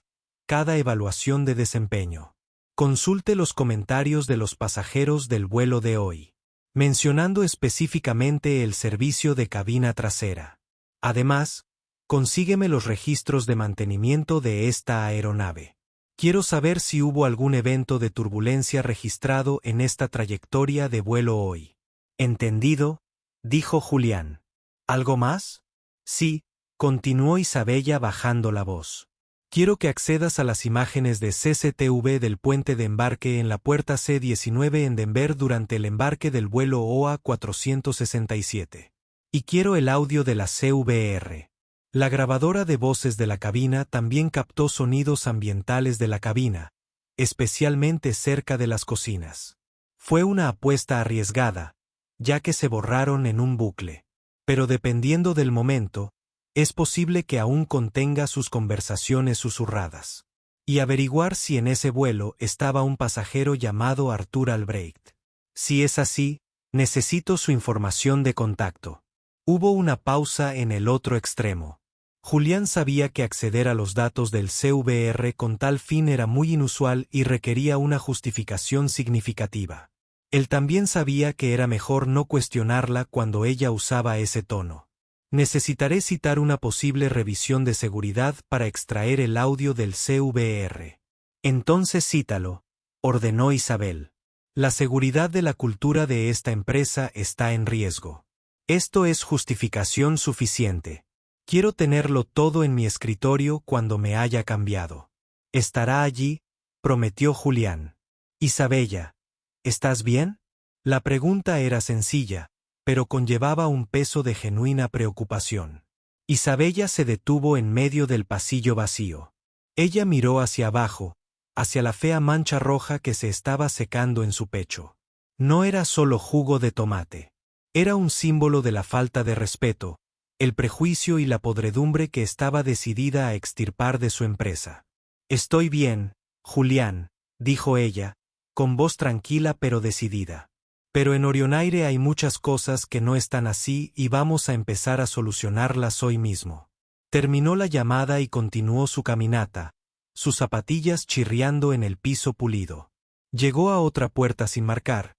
cada evaluación de desempeño. Consulte los comentarios de los pasajeros del vuelo de hoy, mencionando específicamente el servicio de cabina trasera. Además, consígueme los registros de mantenimiento de esta aeronave. Quiero saber si hubo algún evento de turbulencia registrado en esta trayectoria de vuelo hoy. ¿Entendido?, dijo Julián. ¿Algo más? Sí, continuó Isabella bajando la voz. Quiero que accedas a las imágenes de CCTV del puente de embarque en la puerta C-19 en Denver durante el embarque del vuelo OA 467. Y quiero el audio de la CVR. La grabadora de voces de la cabina también captó sonidos ambientales de la cabina, especialmente cerca de las cocinas. Fue una apuesta arriesgada, ya que se borraron en un bucle. Pero dependiendo del momento, es posible que aún contenga sus conversaciones susurradas. Y averiguar si en ese vuelo estaba un pasajero llamado Arthur Albrecht. Si es así, necesito su información de contacto. Hubo una pausa en el otro extremo. Julián sabía que acceder a los datos del CVR con tal fin era muy inusual y requería una justificación significativa. Él también sabía que era mejor no cuestionarla cuando ella usaba ese tono. Necesitaré citar una posible revisión de seguridad para extraer el audio del CVR. Entonces cítalo, ordenó Isabel. La seguridad de la cultura de esta empresa está en riesgo. Esto es justificación suficiente. Quiero tenerlo todo en mi escritorio cuando me haya cambiado. Estará allí, prometió Julián. Isabella, ¿estás bien? La pregunta era sencilla, pero conllevaba un peso de genuina preocupación. Isabella se detuvo en medio del pasillo vacío. Ella miró hacia abajo, hacia la fea mancha roja que se estaba secando en su pecho. No era solo jugo de tomate. Era un símbolo de la falta de respeto, el prejuicio y la podredumbre que estaba decidida a extirpar de su empresa. Estoy bien, Julián, dijo ella, con voz tranquila pero decidida. Pero en Orionaire hay muchas cosas que no están así y vamos a empezar a solucionarlas hoy mismo. Terminó la llamada y continuó su caminata, sus zapatillas chirriando en el piso pulido. Llegó a otra puerta sin marcar.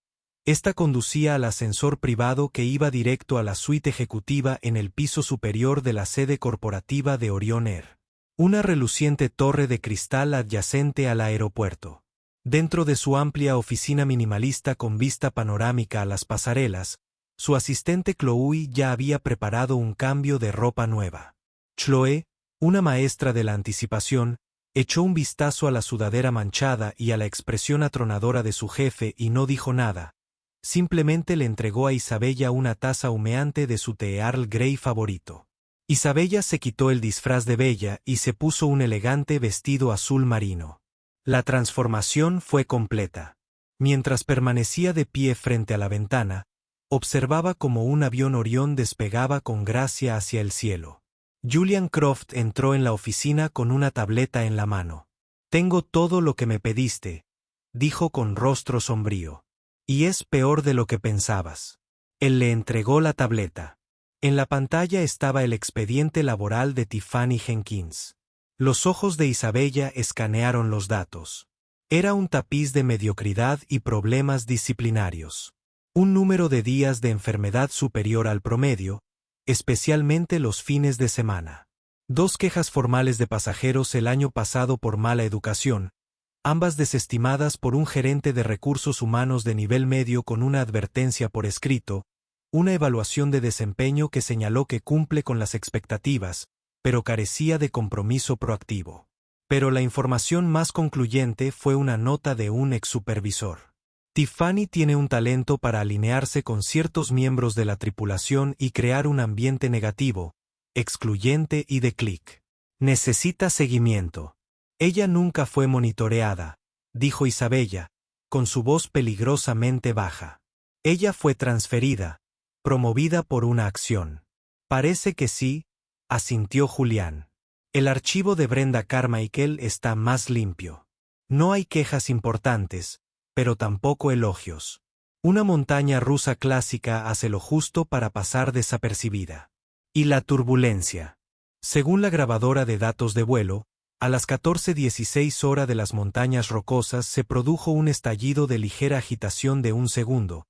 Esta conducía al ascensor privado que iba directo a la suite ejecutiva en el piso superior de la sede corporativa de Orion Air. Una reluciente torre de cristal adyacente al aeropuerto. Dentro de su amplia oficina minimalista con vista panorámica a las pasarelas, su asistente Chloe ya había preparado un cambio de ropa nueva. Chloe, una maestra de la anticipación, echó un vistazo a la sudadera manchada y a la expresión atronadora de su jefe y no dijo nada. Simplemente le entregó a Isabella una taza humeante de su té Earl Grey favorito. Isabella se quitó el disfraz de Bella y se puso un elegante vestido azul marino. La transformación fue completa. Mientras permanecía de pie frente a la ventana, observaba cómo un avión Orión despegaba con gracia hacia el cielo. Julian Croft entró en la oficina con una tableta en la mano. «Tengo todo lo que me pediste», dijo con rostro sombrío. «Y es peor de lo que pensabas». Él le entregó la tableta. En la pantalla estaba el expediente laboral de Tiffany Jenkins. Los ojos de Isabella escanearon los datos. Era un tapiz de mediocridad y problemas disciplinarios. Un número de días de enfermedad superior al promedio, especialmente los fines de semana. 2 quejas formales de pasajeros el año pasado por mala educación, ambas desestimadas por un gerente de recursos humanos de nivel medio con una advertencia por escrito, una evaluación de desempeño que señaló que cumple con las expectativas, pero carecía de compromiso proactivo. Pero la información más concluyente fue una nota de un ex-supervisor. Tiffany tiene un talento para alinearse con ciertos miembros de la tripulación y crear un ambiente negativo, excluyente y de clic. Necesita seguimiento. Ella nunca fue monitoreada, dijo Isabella, con su voz peligrosamente baja. Ella fue transferida, promovida por una acción. Parece que sí, asintió Julián. El archivo de Brenda Carmichael está más limpio. No hay quejas importantes, pero tampoco elogios. Una montaña rusa clásica hace lo justo para pasar desapercibida. Y la turbulencia. Según la grabadora de datos de vuelo, a las 14:16 hora de las montañas rocosas se produjo un estallido de ligera agitación de un segundo,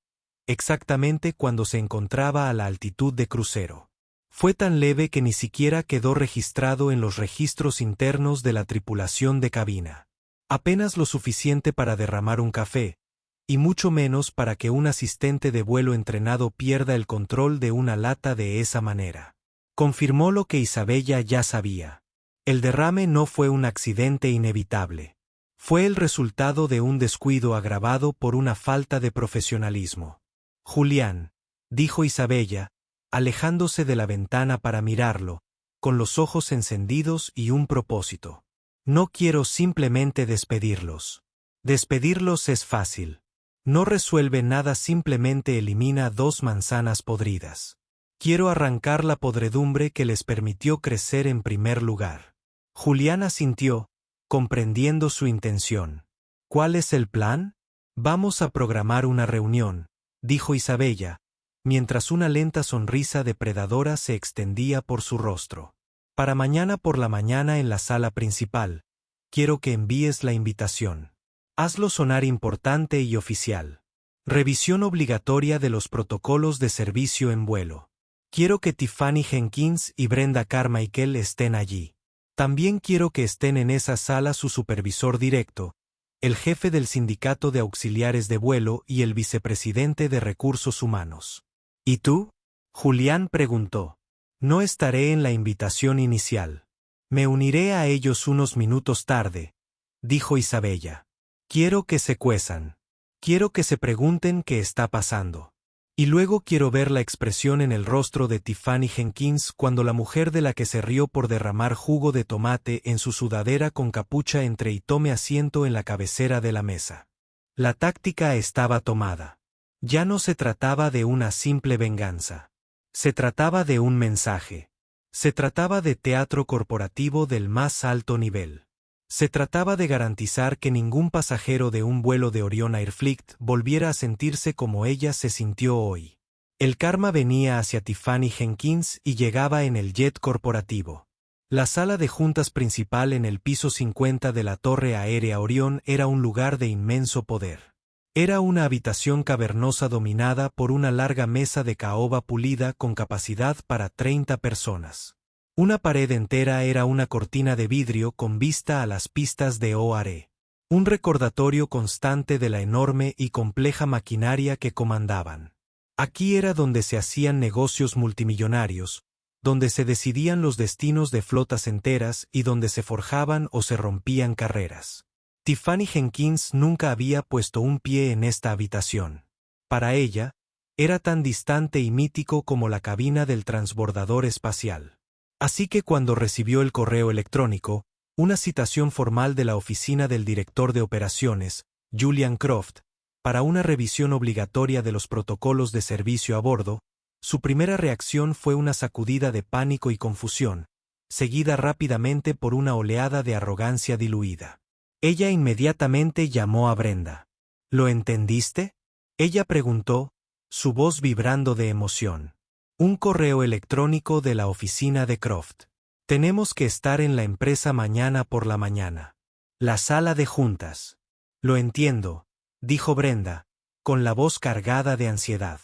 exactamente cuando se encontraba a la altitud de crucero. Fue tan leve que ni siquiera quedó registrado en los registros internos de la tripulación de cabina. Apenas lo suficiente para derramar un café, y mucho menos para que un asistente de vuelo entrenado pierda el control de una lata de esa manera. Confirmó lo que Isabella ya sabía. El derrame no fue un accidente inevitable. Fue el resultado de un descuido agravado por una falta de profesionalismo. Julián, dijo Isabella, alejándose de la ventana para mirarlo, con los ojos encendidos y un propósito. No quiero simplemente despedirlos. Despedirlos es fácil. No resuelve nada, simplemente elimina 2 manzanas podridas. Quiero arrancar la podredumbre que les permitió crecer en primer lugar. Julián asintió, comprendiendo su intención. ¿Cuál es el plan? Vamos a programar una reunión, dijo Isabella, mientras una lenta sonrisa depredadora se extendía por su rostro. Para mañana por la mañana en la sala principal. Quiero que envíes la invitación. Hazlo sonar importante y oficial. Revisión obligatoria de los protocolos de servicio en vuelo. Quiero que Tiffany Jenkins y Brenda Carmichael estén allí. También quiero que estén en esa sala su supervisor directo, el jefe del sindicato de auxiliares de vuelo y el vicepresidente de recursos humanos. ¿Y tú? Julián preguntó. No estaré en la invitación inicial. Me uniré a ellos unos minutos tarde, dijo Isabella. Quiero que se cuezan. Quiero que se pregunten qué está pasando. Y luego quiero ver la expresión en el rostro de Tiffany Jenkins cuando la mujer de la que se rió por derramar jugo de tomate en su sudadera con capucha entre y tome asiento en la cabecera de la mesa. La táctica estaba tomada. Ya no se trataba de una simple venganza. Se trataba de un mensaje. Se trataba de teatro corporativo del más alto nivel. Se trataba de garantizar que ningún pasajero de un vuelo de Orion Airflight volviera a sentirse como ella se sintió hoy. El karma venía hacia Tiffany Jenkins y llegaba en el jet corporativo. La sala de juntas principal en el piso 50 de la Torre Aérea Orión era un lugar de inmenso poder. Era una habitación cavernosa dominada por una larga mesa de caoba pulida con capacidad para 30 personas. Una pared entera era una cortina de vidrio con vista a las pistas de OARE. Un recordatorio constante de la enorme y compleja maquinaria que comandaban. Aquí era donde se hacían negocios multimillonarios, donde se decidían los destinos de flotas enteras y donde se forjaban o se rompían carreras. Tiffany Jenkins nunca había puesto un pie en esta habitación. Para ella, era tan distante y mítico como la cabina del transbordador espacial. Así que cuando recibió el correo electrónico, una citación formal de la oficina del director de operaciones, Julian Croft, para una revisión obligatoria de los protocolos de servicio a bordo, su primera reacción fue una sacudida de pánico y confusión, seguida rápidamente por una oleada de arrogancia diluida. Ella inmediatamente llamó a Brenda. ¿Lo entendiste? Ella preguntó, su voz vibrando de emoción. Un correo electrónico de la oficina de Croft. Tenemos que estar en la empresa mañana por la mañana. La sala de juntas. Lo entiendo, dijo Brenda, con la voz cargada de ansiedad.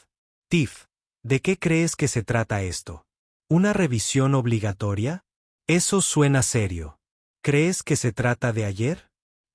Tiff, ¿de qué crees que se trata esto? ¿Una revisión obligatoria? Eso suena serio. ¿Crees que se trata de ayer?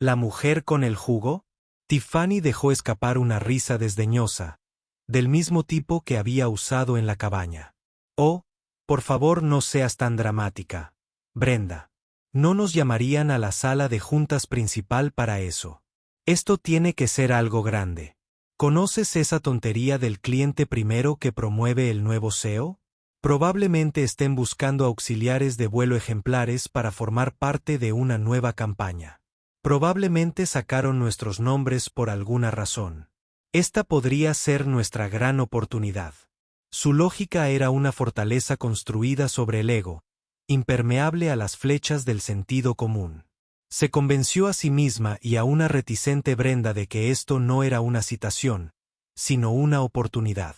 ¿La mujer con el jugo? Tiffany dejó escapar una risa desdeñosa, del mismo tipo que había usado en la cabaña. Oh, por favor no seas tan dramática, Brenda. No nos llamarían a la sala de juntas principal para eso. Esto tiene que ser algo grande. ¿Conoces esa tontería del cliente primero que promueve el nuevo CEO? Probablemente estén buscando auxiliares de vuelo ejemplares para formar parte de una nueva campaña. Probablemente sacaron nuestros nombres por alguna razón. Esta podría ser nuestra gran oportunidad. Su lógica era una fortaleza construida sobre el ego, impermeable a las flechas del sentido común. Se convenció a sí misma y a una reticente Brenda de que esto no era una citación, sino una oportunidad.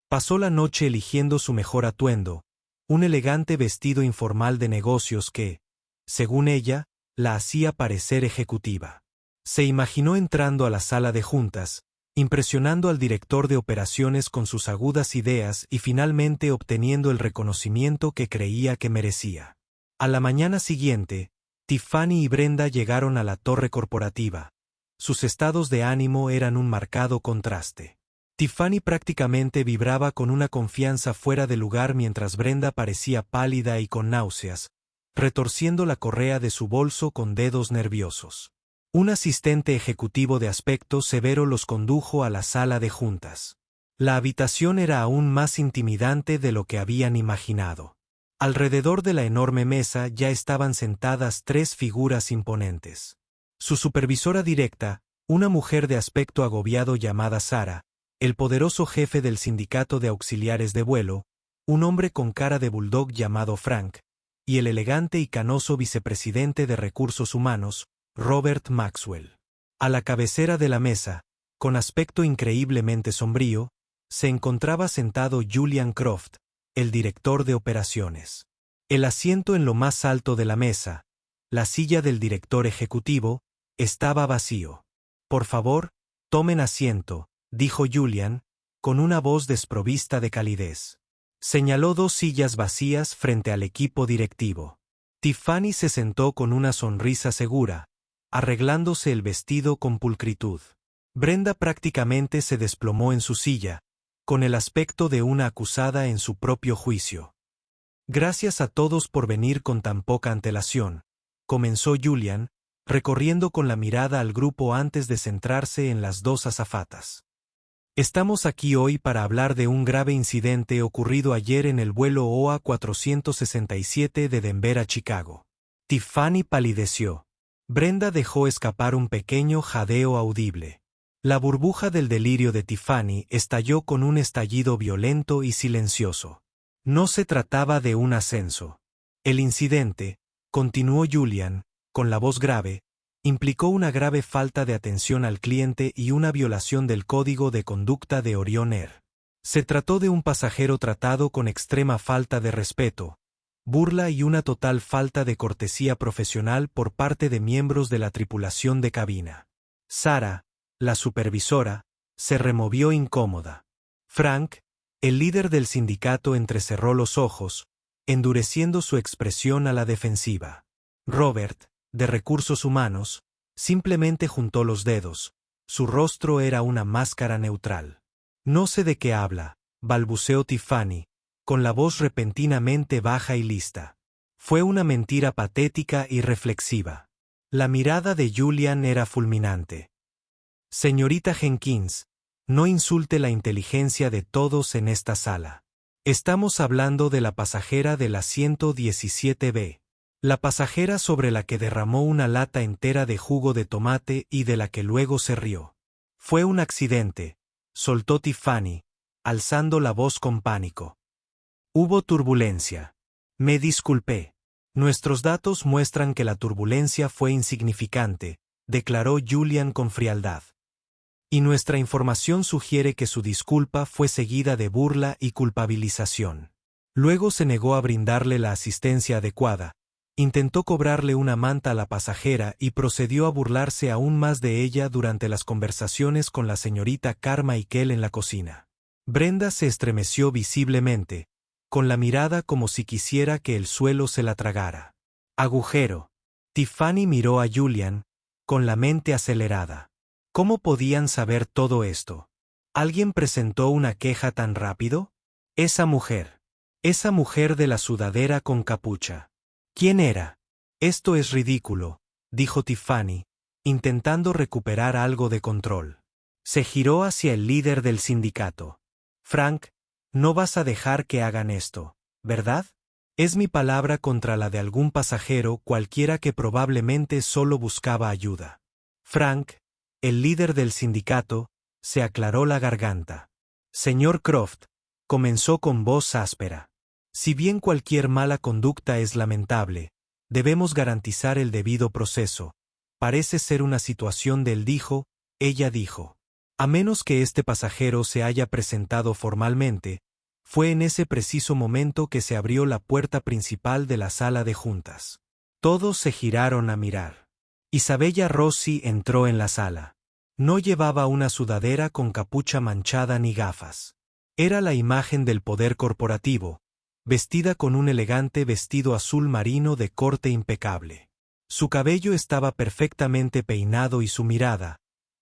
Pasó la noche eligiendo su mejor atuendo, un elegante vestido informal de negocios que, según ella, la hacía parecer ejecutiva. Se imaginó entrando a la sala de juntas, impresionando al director de operaciones con sus agudas ideas y finalmente obteniendo el reconocimiento que creía que merecía. A la mañana siguiente, Tiffany y Brenda llegaron a la torre corporativa. Sus estados de ánimo eran un marcado contraste. Tiffany prácticamente vibraba con una confianza fuera de lugar mientras Brenda parecía pálida y con náuseas, retorciendo la correa de su bolso con dedos nerviosos. Un asistente ejecutivo de aspecto severo los condujo a la sala de juntas. La habitación era aún más intimidante de lo que habían imaginado. Alrededor de la enorme mesa ya estaban sentadas 3 figuras imponentes. Su supervisora directa, una mujer de aspecto agobiado llamada Sara, el poderoso jefe del sindicato de auxiliares de vuelo, un hombre con cara de bulldog llamado Frank, y el elegante y canoso vicepresidente de recursos humanos, Robert Maxwell. A la cabecera de la mesa, con aspecto increíblemente sombrío, se encontraba sentado Julian Croft, el director de operaciones. El asiento en lo más alto de la mesa, la silla del director ejecutivo, estaba vacío. Por favor, tomen asiento, dijo Julian, con una voz desprovista de calidez. Señaló 2 sillas vacías frente al equipo directivo. Tiffany se sentó con una sonrisa segura, arreglándose el vestido con pulcritud. Brenda prácticamente se desplomó en su silla, con el aspecto de una acusada en su propio juicio. Gracias a todos por venir con tan poca antelación, comenzó Julian, recorriendo con la mirada al grupo antes de centrarse en las 2 azafatas. Estamos aquí hoy para hablar de un grave incidente ocurrido ayer en el vuelo OA 467 de Denver a Chicago. Tiffany palideció. Brenda dejó escapar un pequeño jadeo audible. La burbuja del delirio de Tiffany estalló con un estallido violento y silencioso. No se trataba de un ascenso. El incidente, continuó Julian, con la voz grave, implicó una grave falta de atención al cliente y una violación del código de conducta de Orion Air. Se trató de un pasajero tratado con extrema falta de respeto, burla y una total falta de cortesía profesional por parte de miembros de la tripulación de cabina. Sara, la supervisora, se removió incómoda. Frank, el líder del sindicato, entrecerró los ojos, endureciendo su expresión a la defensiva. Robert, de recursos humanos, simplemente juntó los dedos. Su rostro era una máscara neutral. No sé de qué habla, balbuceó Tiffany, con la voz repentinamente baja y lista. Fue una mentira patética y reflexiva. La mirada de Julian era fulminante. Señorita Jenkins, no insulte la inteligencia de todos en esta sala. Estamos hablando de la pasajera del asiento 17B. La pasajera sobre la que derramó una lata entera de jugo de tomate y de la que luego se rió. Fue un accidente, soltó Tiffany, alzando la voz con pánico. Hubo turbulencia. Me disculpé. Nuestros datos muestran que la turbulencia fue insignificante, declaró Julian con frialdad. Y nuestra información sugiere que su disculpa fue seguida de burla y culpabilización. Luego se negó a brindarle la asistencia adecuada. Intentó cobrarle una manta a la pasajera y procedió a burlarse aún más de ella durante las conversaciones con la señorita Carmichael en la cocina. Brenda se estremeció visiblemente, con la mirada como si quisiera que el suelo se la tragara. Agujero. Tiffany miró a Julian, con la mente acelerada. ¿Cómo podían saber todo esto? ¿Alguien presentó una queja tan rápido? Esa mujer de la sudadera con capucha. ¿Quién era? Esto es ridículo, dijo Tiffany, intentando recuperar algo de control. Se giró hacia el líder del sindicato. Frank, no vas a dejar que hagan esto, ¿verdad? Es mi palabra contra la de algún pasajero cualquiera que probablemente solo buscaba ayuda. Frank, el líder del sindicato, se aclaró la garganta. Señor Croft, comenzó con voz áspera. Si bien cualquier mala conducta es lamentable, debemos garantizar el debido proceso. Parece ser una situación de él dijo, ella dijo. A menos que este pasajero se haya presentado formalmente, fue en ese preciso momento que se abrió la puerta principal de la sala de juntas. Todos se giraron a mirar. Isabella Rossi entró en la sala. No llevaba una sudadera con capucha manchada ni gafas. Era la imagen del poder corporativo, vestida con un elegante vestido azul marino de corte impecable. Su cabello estaba perfectamente peinado y su mirada,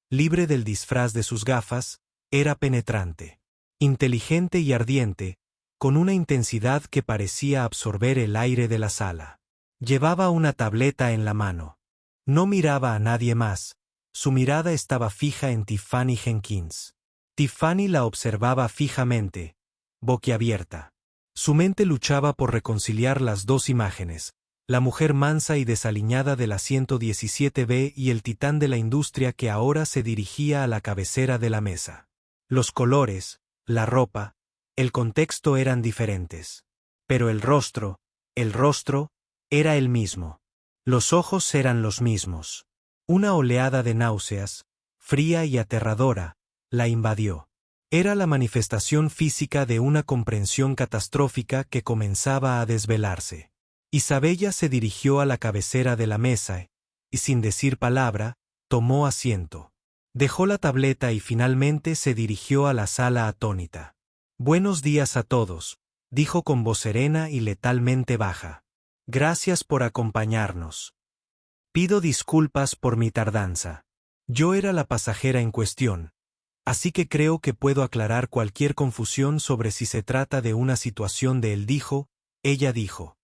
libre del disfraz de sus gafas, era penetrante. Inteligente y ardiente, con una intensidad que parecía absorber el aire de la sala. Llevaba una tableta en la mano. No miraba a nadie más, su mirada estaba fija en Tiffany Jenkins. Tiffany la observaba fijamente, boquiabierta. Su mente luchaba por reconciliar las dos imágenes, la mujer mansa y desaliñada de la 117B y el titán de la industria que ahora se dirigía a la cabecera de la mesa. Los colores, la ropa, el contexto eran diferentes. Pero el rostro, era el mismo. Los ojos eran los mismos. Una oleada de náuseas, fría y aterradora, la invadió. Era la manifestación física de una comprensión catastrófica que comenzaba a desvelarse. Isabella se dirigió a la cabecera de la mesa y, sin decir palabra, tomó asiento. Dejó la tableta y finalmente se dirigió a la sala atónita. Buenos días a todos, dijo con voz serena y letalmente baja. Gracias por acompañarnos. Pido disculpas por mi tardanza. Yo era la pasajera en cuestión, así que creo que puedo aclarar cualquier confusión sobre si se trata de una situación de él dijo, ella dijo.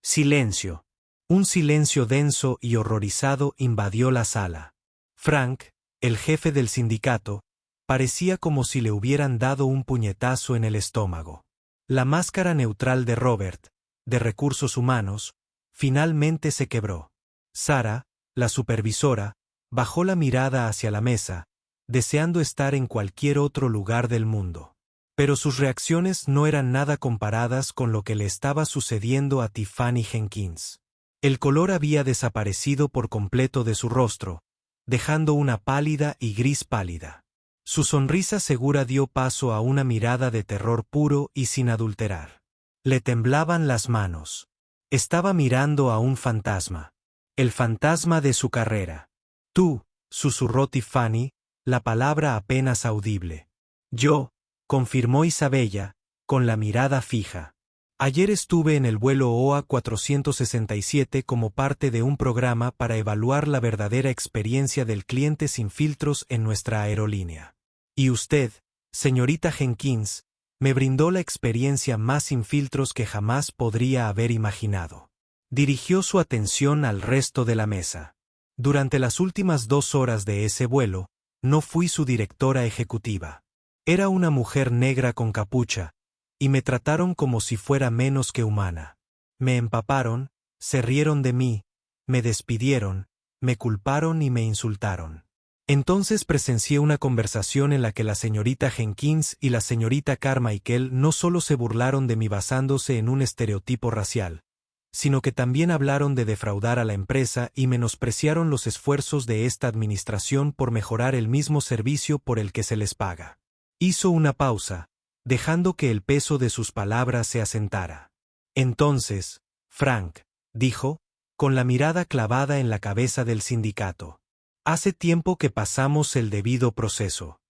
Silencio. Un silencio denso y horrorizado invadió la sala. Frank, el jefe del sindicato, parecía como si le hubieran dado un puñetazo en el estómago. La máscara neutral de Robert, de recursos humanos, finalmente se quebró. Sara, la supervisora, bajó la mirada hacia la mesa, deseando estar en cualquier otro lugar del mundo. Pero sus reacciones no eran nada comparadas con lo que le estaba sucediendo a Tiffany Jenkins. El color había desaparecido por completo de su rostro, dejando una pálida y gris pálida. Su sonrisa segura dio paso a una mirada de terror puro y sin adulterar. Le temblaban las manos. Estaba mirando a un fantasma. El fantasma de su carrera. Tú, susurró Tiffany, la palabra apenas audible. Yo, confirmó Isabella, con la mirada fija. Ayer estuve en el vuelo OA 467 como parte de un programa para evaluar la verdadera experiencia del cliente sin filtros en nuestra aerolínea. Y usted, señorita Jenkins, me brindó la experiencia más sin filtros que jamás podría haber imaginado. Dirigió su atención al resto de la mesa. Durante las últimas 2 horas de ese vuelo, no fui su directora ejecutiva. Era una mujer negra con capucha, y me trataron como si fuera menos que humana. Me empaparon, se rieron de mí, me despidieron, me culparon y me insultaron. Entonces presencié una conversación en la que la señorita Jenkins y la señorita Carmichael no solo se burlaron de mí basándose en un estereotipo racial, sino que también hablaron de defraudar a la empresa y menospreciaron los esfuerzos de esta administración por mejorar el mismo servicio por el que se les paga. Hizo una pausa, dejando que el peso de sus palabras se asentara. Entonces, Frank, dijo, con la mirada clavada en la cabeza del sindicato. Hace tiempo que pasamos el debido proceso.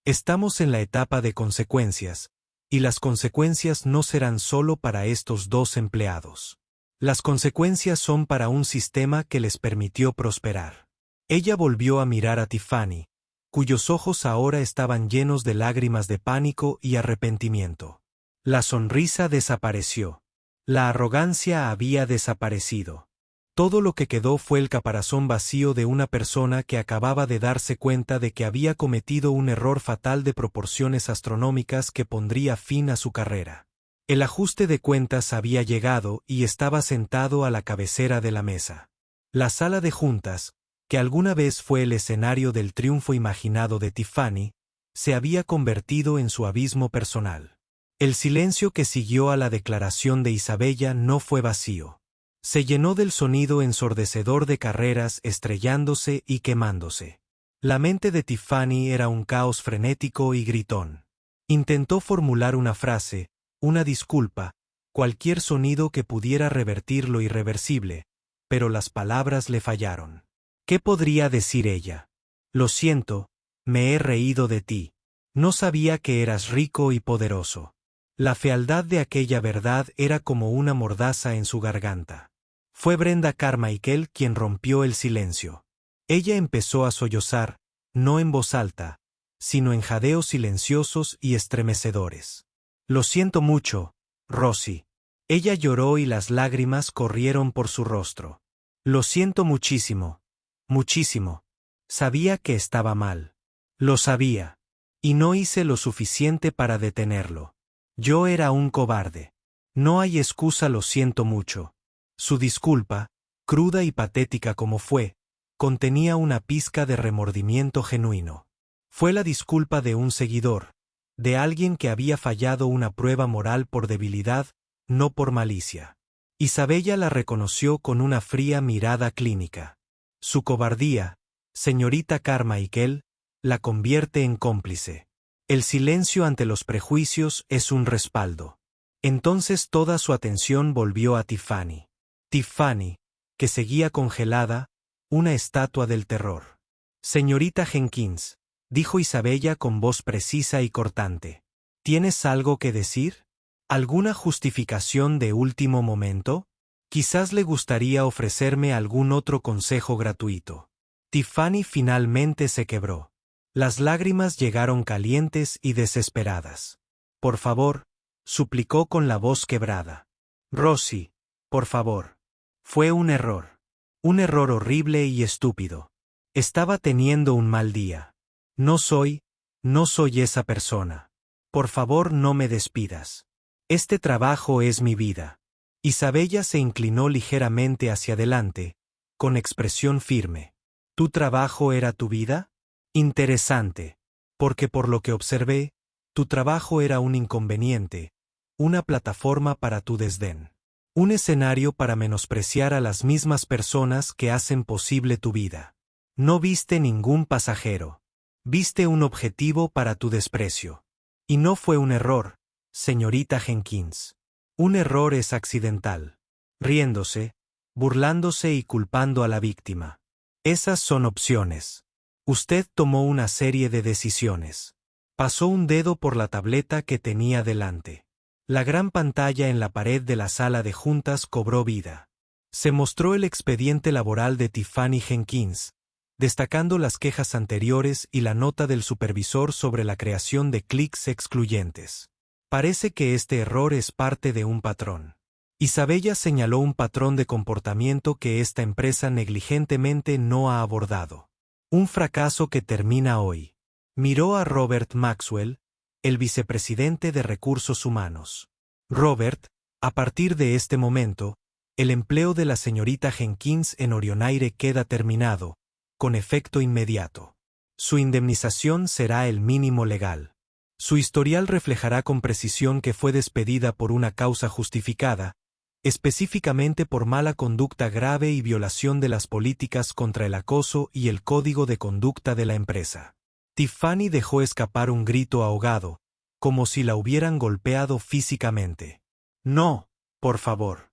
Estamos en la etapa de consecuencias, y las consecuencias no serán solo para estos 2 empleados. Las consecuencias son para un sistema que les permitió prosperar. Ella volvió a mirar a Tiffany, cuyos ojos ahora estaban llenos de lágrimas de pánico y arrepentimiento. La sonrisa desapareció. La arrogancia había desaparecido. Todo lo que quedó fue el caparazón vacío de una persona que acababa de darse cuenta de que había cometido un error fatal de proporciones astronómicas que pondría fin a su carrera. El ajuste de cuentas había llegado y estaba sentado a la cabecera de la mesa. La sala de juntas, que alguna vez fue el escenario del triunfo imaginado de Tiffany, se había convertido en su abismo personal. El silencio que siguió a la declaración de Isabella no fue vacío. Se llenó del sonido ensordecedor de carreras estrellándose y quemándose. La mente de Tiffany era un caos frenético y gritón. Intentó formular una frase, una disculpa, cualquier sonido que pudiera revertir lo irreversible, pero las palabras le fallaron. ¿Qué podría decir ella? Lo siento, me he reído de ti. No sabía que eras rico y poderoso. La fealdad de aquella verdad era como una mordaza en su garganta. Fue Brenda Carmichael quien rompió el silencio. Ella empezó a sollozar, no en voz alta, sino en jadeos silenciosos y estremecedores. Lo siento mucho, Rosie. Ella lloró y las lágrimas corrieron por su rostro. Lo siento muchísimo, muchísimo. Sabía que estaba mal. Lo sabía. Y no hice lo suficiente para detenerlo. Yo era un cobarde. No hay excusa, lo siento mucho. Su disculpa, cruda y patética como fue, contenía una pizca de remordimiento genuino. Fue la disculpa de un seguidor, de alguien que había fallado una prueba moral por debilidad, no por malicia. Isabella la reconoció con una fría mirada clínica. Su cobardía, señorita Carmichael, la convierte en cómplice. El silencio ante los prejuicios es un respaldo. Entonces toda su atención volvió a Tiffany. Tiffany, que seguía congelada, una estatua del terror. Señorita Jenkins, dijo Isabella con voz precisa y cortante. ¿Tienes algo que decir? ¿Alguna justificación de último momento? Quizás le gustaría ofrecerme algún otro consejo gratuito. Tiffany finalmente se quebró. Las lágrimas llegaron calientes y desesperadas. Por favor, suplicó con la voz quebrada. Rosie, por favor. Fue un error. Un error horrible y estúpido. Estaba teniendo un mal día. No soy esa persona. Por favor, no me despidas. Este trabajo es mi vida. Isabella se inclinó ligeramente hacia adelante, con expresión firme. ¿Tu trabajo era tu vida? Interesante, porque por lo que observé, tu trabajo era un inconveniente, una plataforma para tu desdén. Un escenario para menospreciar a las mismas personas que hacen posible tu vida. No viste ningún pasajero. Viste un objetivo para tu desprecio. Y no fue un error, señorita Jenkins. Un error es accidental. Riéndose, burlándose y culpando a la víctima. Esas son opciones. Usted tomó una serie de decisiones. Pasó un dedo por la tableta que tenía delante. La gran pantalla en la pared de la sala de juntas cobró vida. Se mostró el expediente laboral de Tiffany Jenkins, destacando las quejas anteriores y la nota del supervisor sobre la creación de clics excluyentes. Parece que este error es parte de un patrón. Isabella señaló un patrón de comportamiento que esta empresa negligentemente no ha abordado. Un fracaso que termina hoy. Miró a Robert Maxwell, el vicepresidente de Recursos Humanos. Robert, a partir de este momento, el empleo de la señorita Jenkins en Orionaire queda terminado, con efecto inmediato. Su indemnización será el mínimo legal. Su historial reflejará con precisión que fue despedida por una causa justificada, específicamente por mala conducta grave y violación de las políticas contra el acoso y el código de conducta de la empresa. Tiffany dejó escapar un grito ahogado, como si la hubieran golpeado físicamente. No, por favor.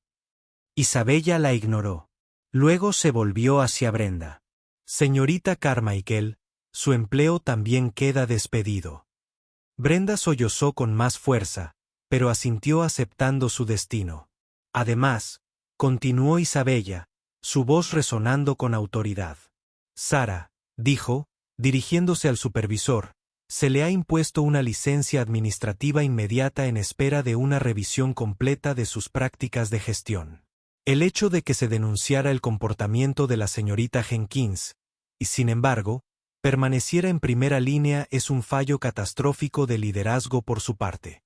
Isabella la ignoró. Luego se volvió hacia Brenda. Señorita Carmichael, su empleo también queda despedido. Brenda sollozó con más fuerza, pero asintió aceptando su destino. Además, continuó Isabella, su voz resonando con autoridad. Sara, dijo, dirigiéndose al supervisor, se le ha impuesto una licencia administrativa inmediata en espera de una revisión completa de sus prácticas de gestión. El hecho de que se denunciara el comportamiento de la señorita Jenkins, y sin embargo, permaneciera en primera línea es un fallo catastrófico de liderazgo por su parte.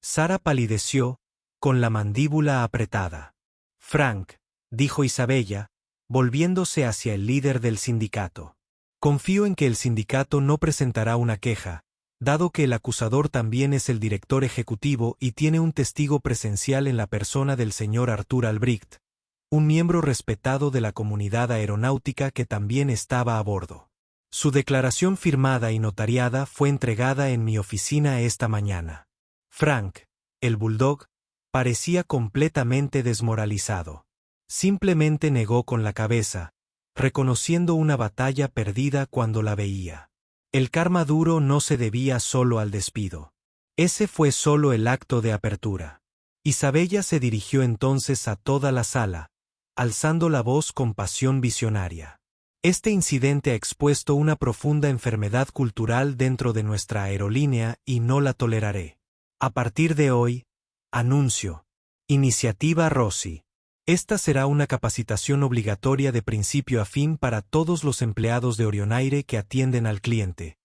Sara palideció, con la mandíbula apretada. Frank, dijo Isabella, volviéndose hacia el líder del sindicato. Confío en que el sindicato no presentará una queja, dado que el acusador también es el director ejecutivo y tiene un testigo presencial en la persona del señor Arthur Albrecht, un miembro respetado de la comunidad aeronáutica que también estaba a bordo. Su declaración firmada y notariada fue entregada en mi oficina esta mañana. Frank, el bulldog, parecía completamente desmoralizado. Simplemente negó con la cabeza, reconociendo una batalla perdida cuando la veía. El karma duro no se debía solo al despido. Ese fue solo el acto de apertura. Isabella se dirigió entonces a toda la sala, alzando la voz con pasión visionaria. Este incidente ha expuesto una profunda enfermedad cultural dentro de nuestra aerolínea y no la toleraré. A partir de hoy, anuncio. Iniciativa Rossi. Esta será una capacitación obligatoria de principio a fin para todos los empleados de Orionaire que atienden al cliente.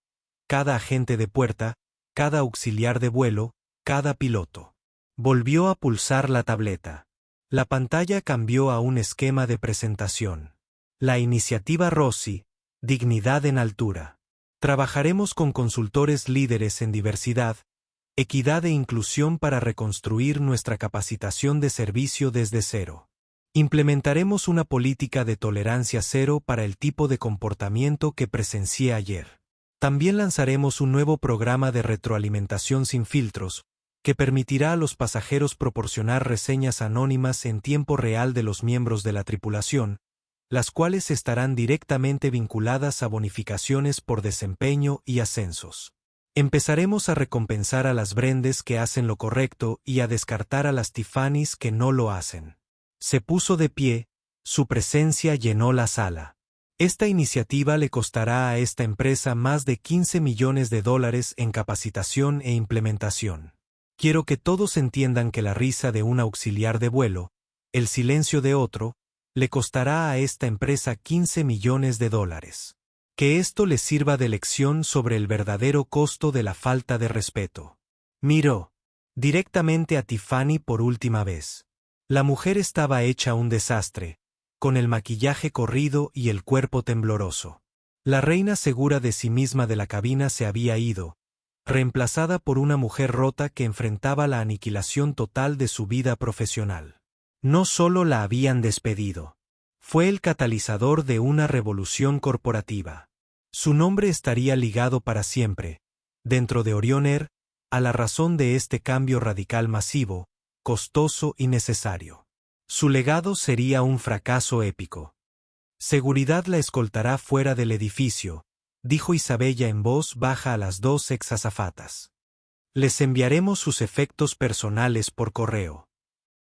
Cada agente de puerta, cada auxiliar de vuelo, cada piloto. Volvió a pulsar la tableta. La pantalla cambió a un esquema de presentación. La iniciativa Rossi, dignidad en altura. Trabajaremos con consultores líderes en diversidad, equidad e inclusión para reconstruir nuestra capacitación de servicio desde cero. Implementaremos una política de tolerancia cero para el tipo de comportamiento que presencié ayer. También lanzaremos un nuevo programa de retroalimentación sin filtros, que permitirá a los pasajeros proporcionar reseñas anónimas en tiempo real de los miembros de la tripulación, las cuales estarán directamente vinculadas a bonificaciones por desempeño y ascensos. Empezaremos a recompensar a las Brendes que hacen lo correcto y a descartar a las Tiffany's que no lo hacen. Se puso de pie, su presencia llenó la sala. Esta iniciativa le costará a esta empresa más de $15 millones en capacitación e implementación. Quiero que todos entiendan que la risa de un auxiliar de vuelo, el silencio de otro, le costará a esta empresa $15 millones. Que esto les sirva de lección sobre el verdadero costo de la falta de respeto. Miró directamente a Tiffany por última vez. La mujer estaba hecha un desastre, con el maquillaje corrido y el cuerpo tembloroso. La reina segura de sí misma de la cabina se había ido, reemplazada por una mujer rota que enfrentaba la aniquilación total de su vida profesional. No solo la habían despedido. Fue el catalizador de una revolución corporativa. Su nombre estaría ligado para siempre, dentro de Orion Air, a la razón de este cambio radical masivo, costoso y necesario. Su legado sería un fracaso épico. Seguridad la escoltará fuera del edificio, dijo Isabella en voz baja a las dos ex-azafatas. Les enviaremos sus efectos personales por correo.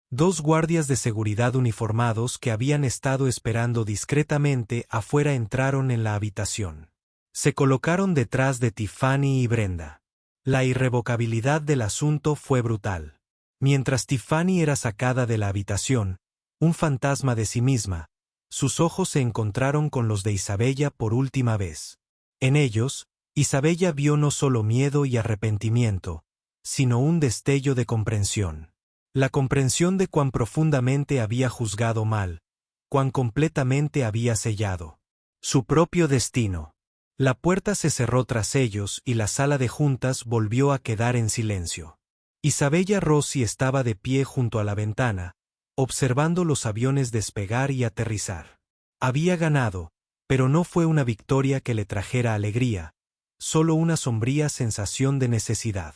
Dos guardias de seguridad uniformados que habían estado esperando discretamente afuera entraron en la habitación. Se colocaron detrás de Tiffany y Brenda. La irrevocabilidad del asunto fue brutal. Mientras Tiffany era sacada de la habitación, un fantasma de sí misma, sus ojos se encontraron con los de Isabella por última vez. En ellos, Isabella vio no solo miedo y arrepentimiento, sino un destello de comprensión. La comprensión de cuán profundamente había juzgado mal, cuán completamente había sellado su propio destino. La puerta se cerró tras ellos y la sala de juntas volvió a quedar en silencio. Isabella Rossi estaba de pie junto a la ventana, observando los aviones despegar y aterrizar. Había ganado, pero no fue una victoria que le trajera alegría, solo una sombría sensación de necesidad.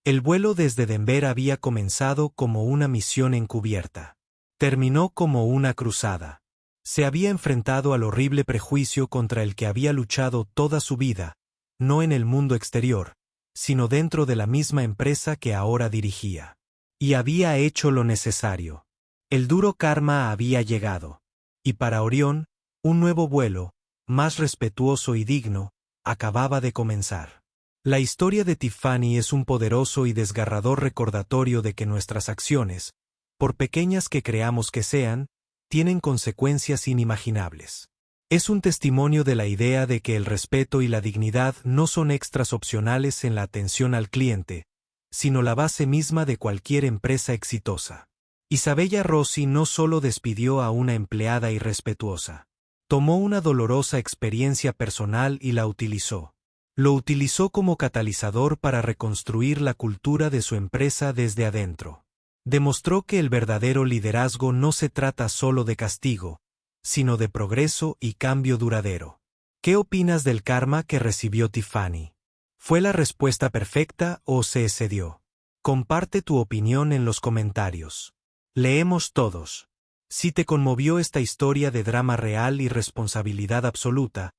El vuelo desde Denver había comenzado como una misión encubierta. Terminó como una cruzada. Se había enfrentado al horrible prejuicio contra el que había luchado toda su vida, no en el mundo exterior, sino dentro de la misma empresa que ahora dirigía. Y había hecho lo necesario. El duro karma había llegado. Y para Orión, un nuevo vuelo, más respetuoso y digno, acababa de comenzar. La historia de Tiffany es un poderoso y desgarrador recordatorio de que nuestras acciones, por pequeñas que creamos que sean, tienen consecuencias inimaginables. Es un testimonio de la idea de que el respeto y la dignidad no son extras opcionales en la atención al cliente, sino la base misma de cualquier empresa exitosa. Isabella Rossi no solo despidió a una empleada irrespetuosa. Tomó una dolorosa experiencia personal y la utilizó. Lo utilizó como catalizador para reconstruir la cultura de su empresa desde adentro. Demostró que el verdadero liderazgo no se trata solo de castigo, sino de progreso y cambio duradero. ¿Qué opinas del karma que recibió Tiffany? ¿Fue la respuesta perfecta o se excedió? Comparte tu opinión en los comentarios. Leemos todos. Si te conmovió esta historia de drama real y responsabilidad absoluta,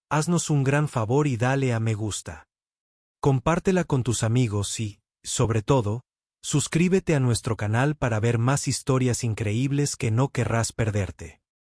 haznos un gran favor y dale a me gusta. Compártela con tus amigos y, sobre todo, suscríbete a nuestro canal para ver más historias increíbles que no querrás perderte.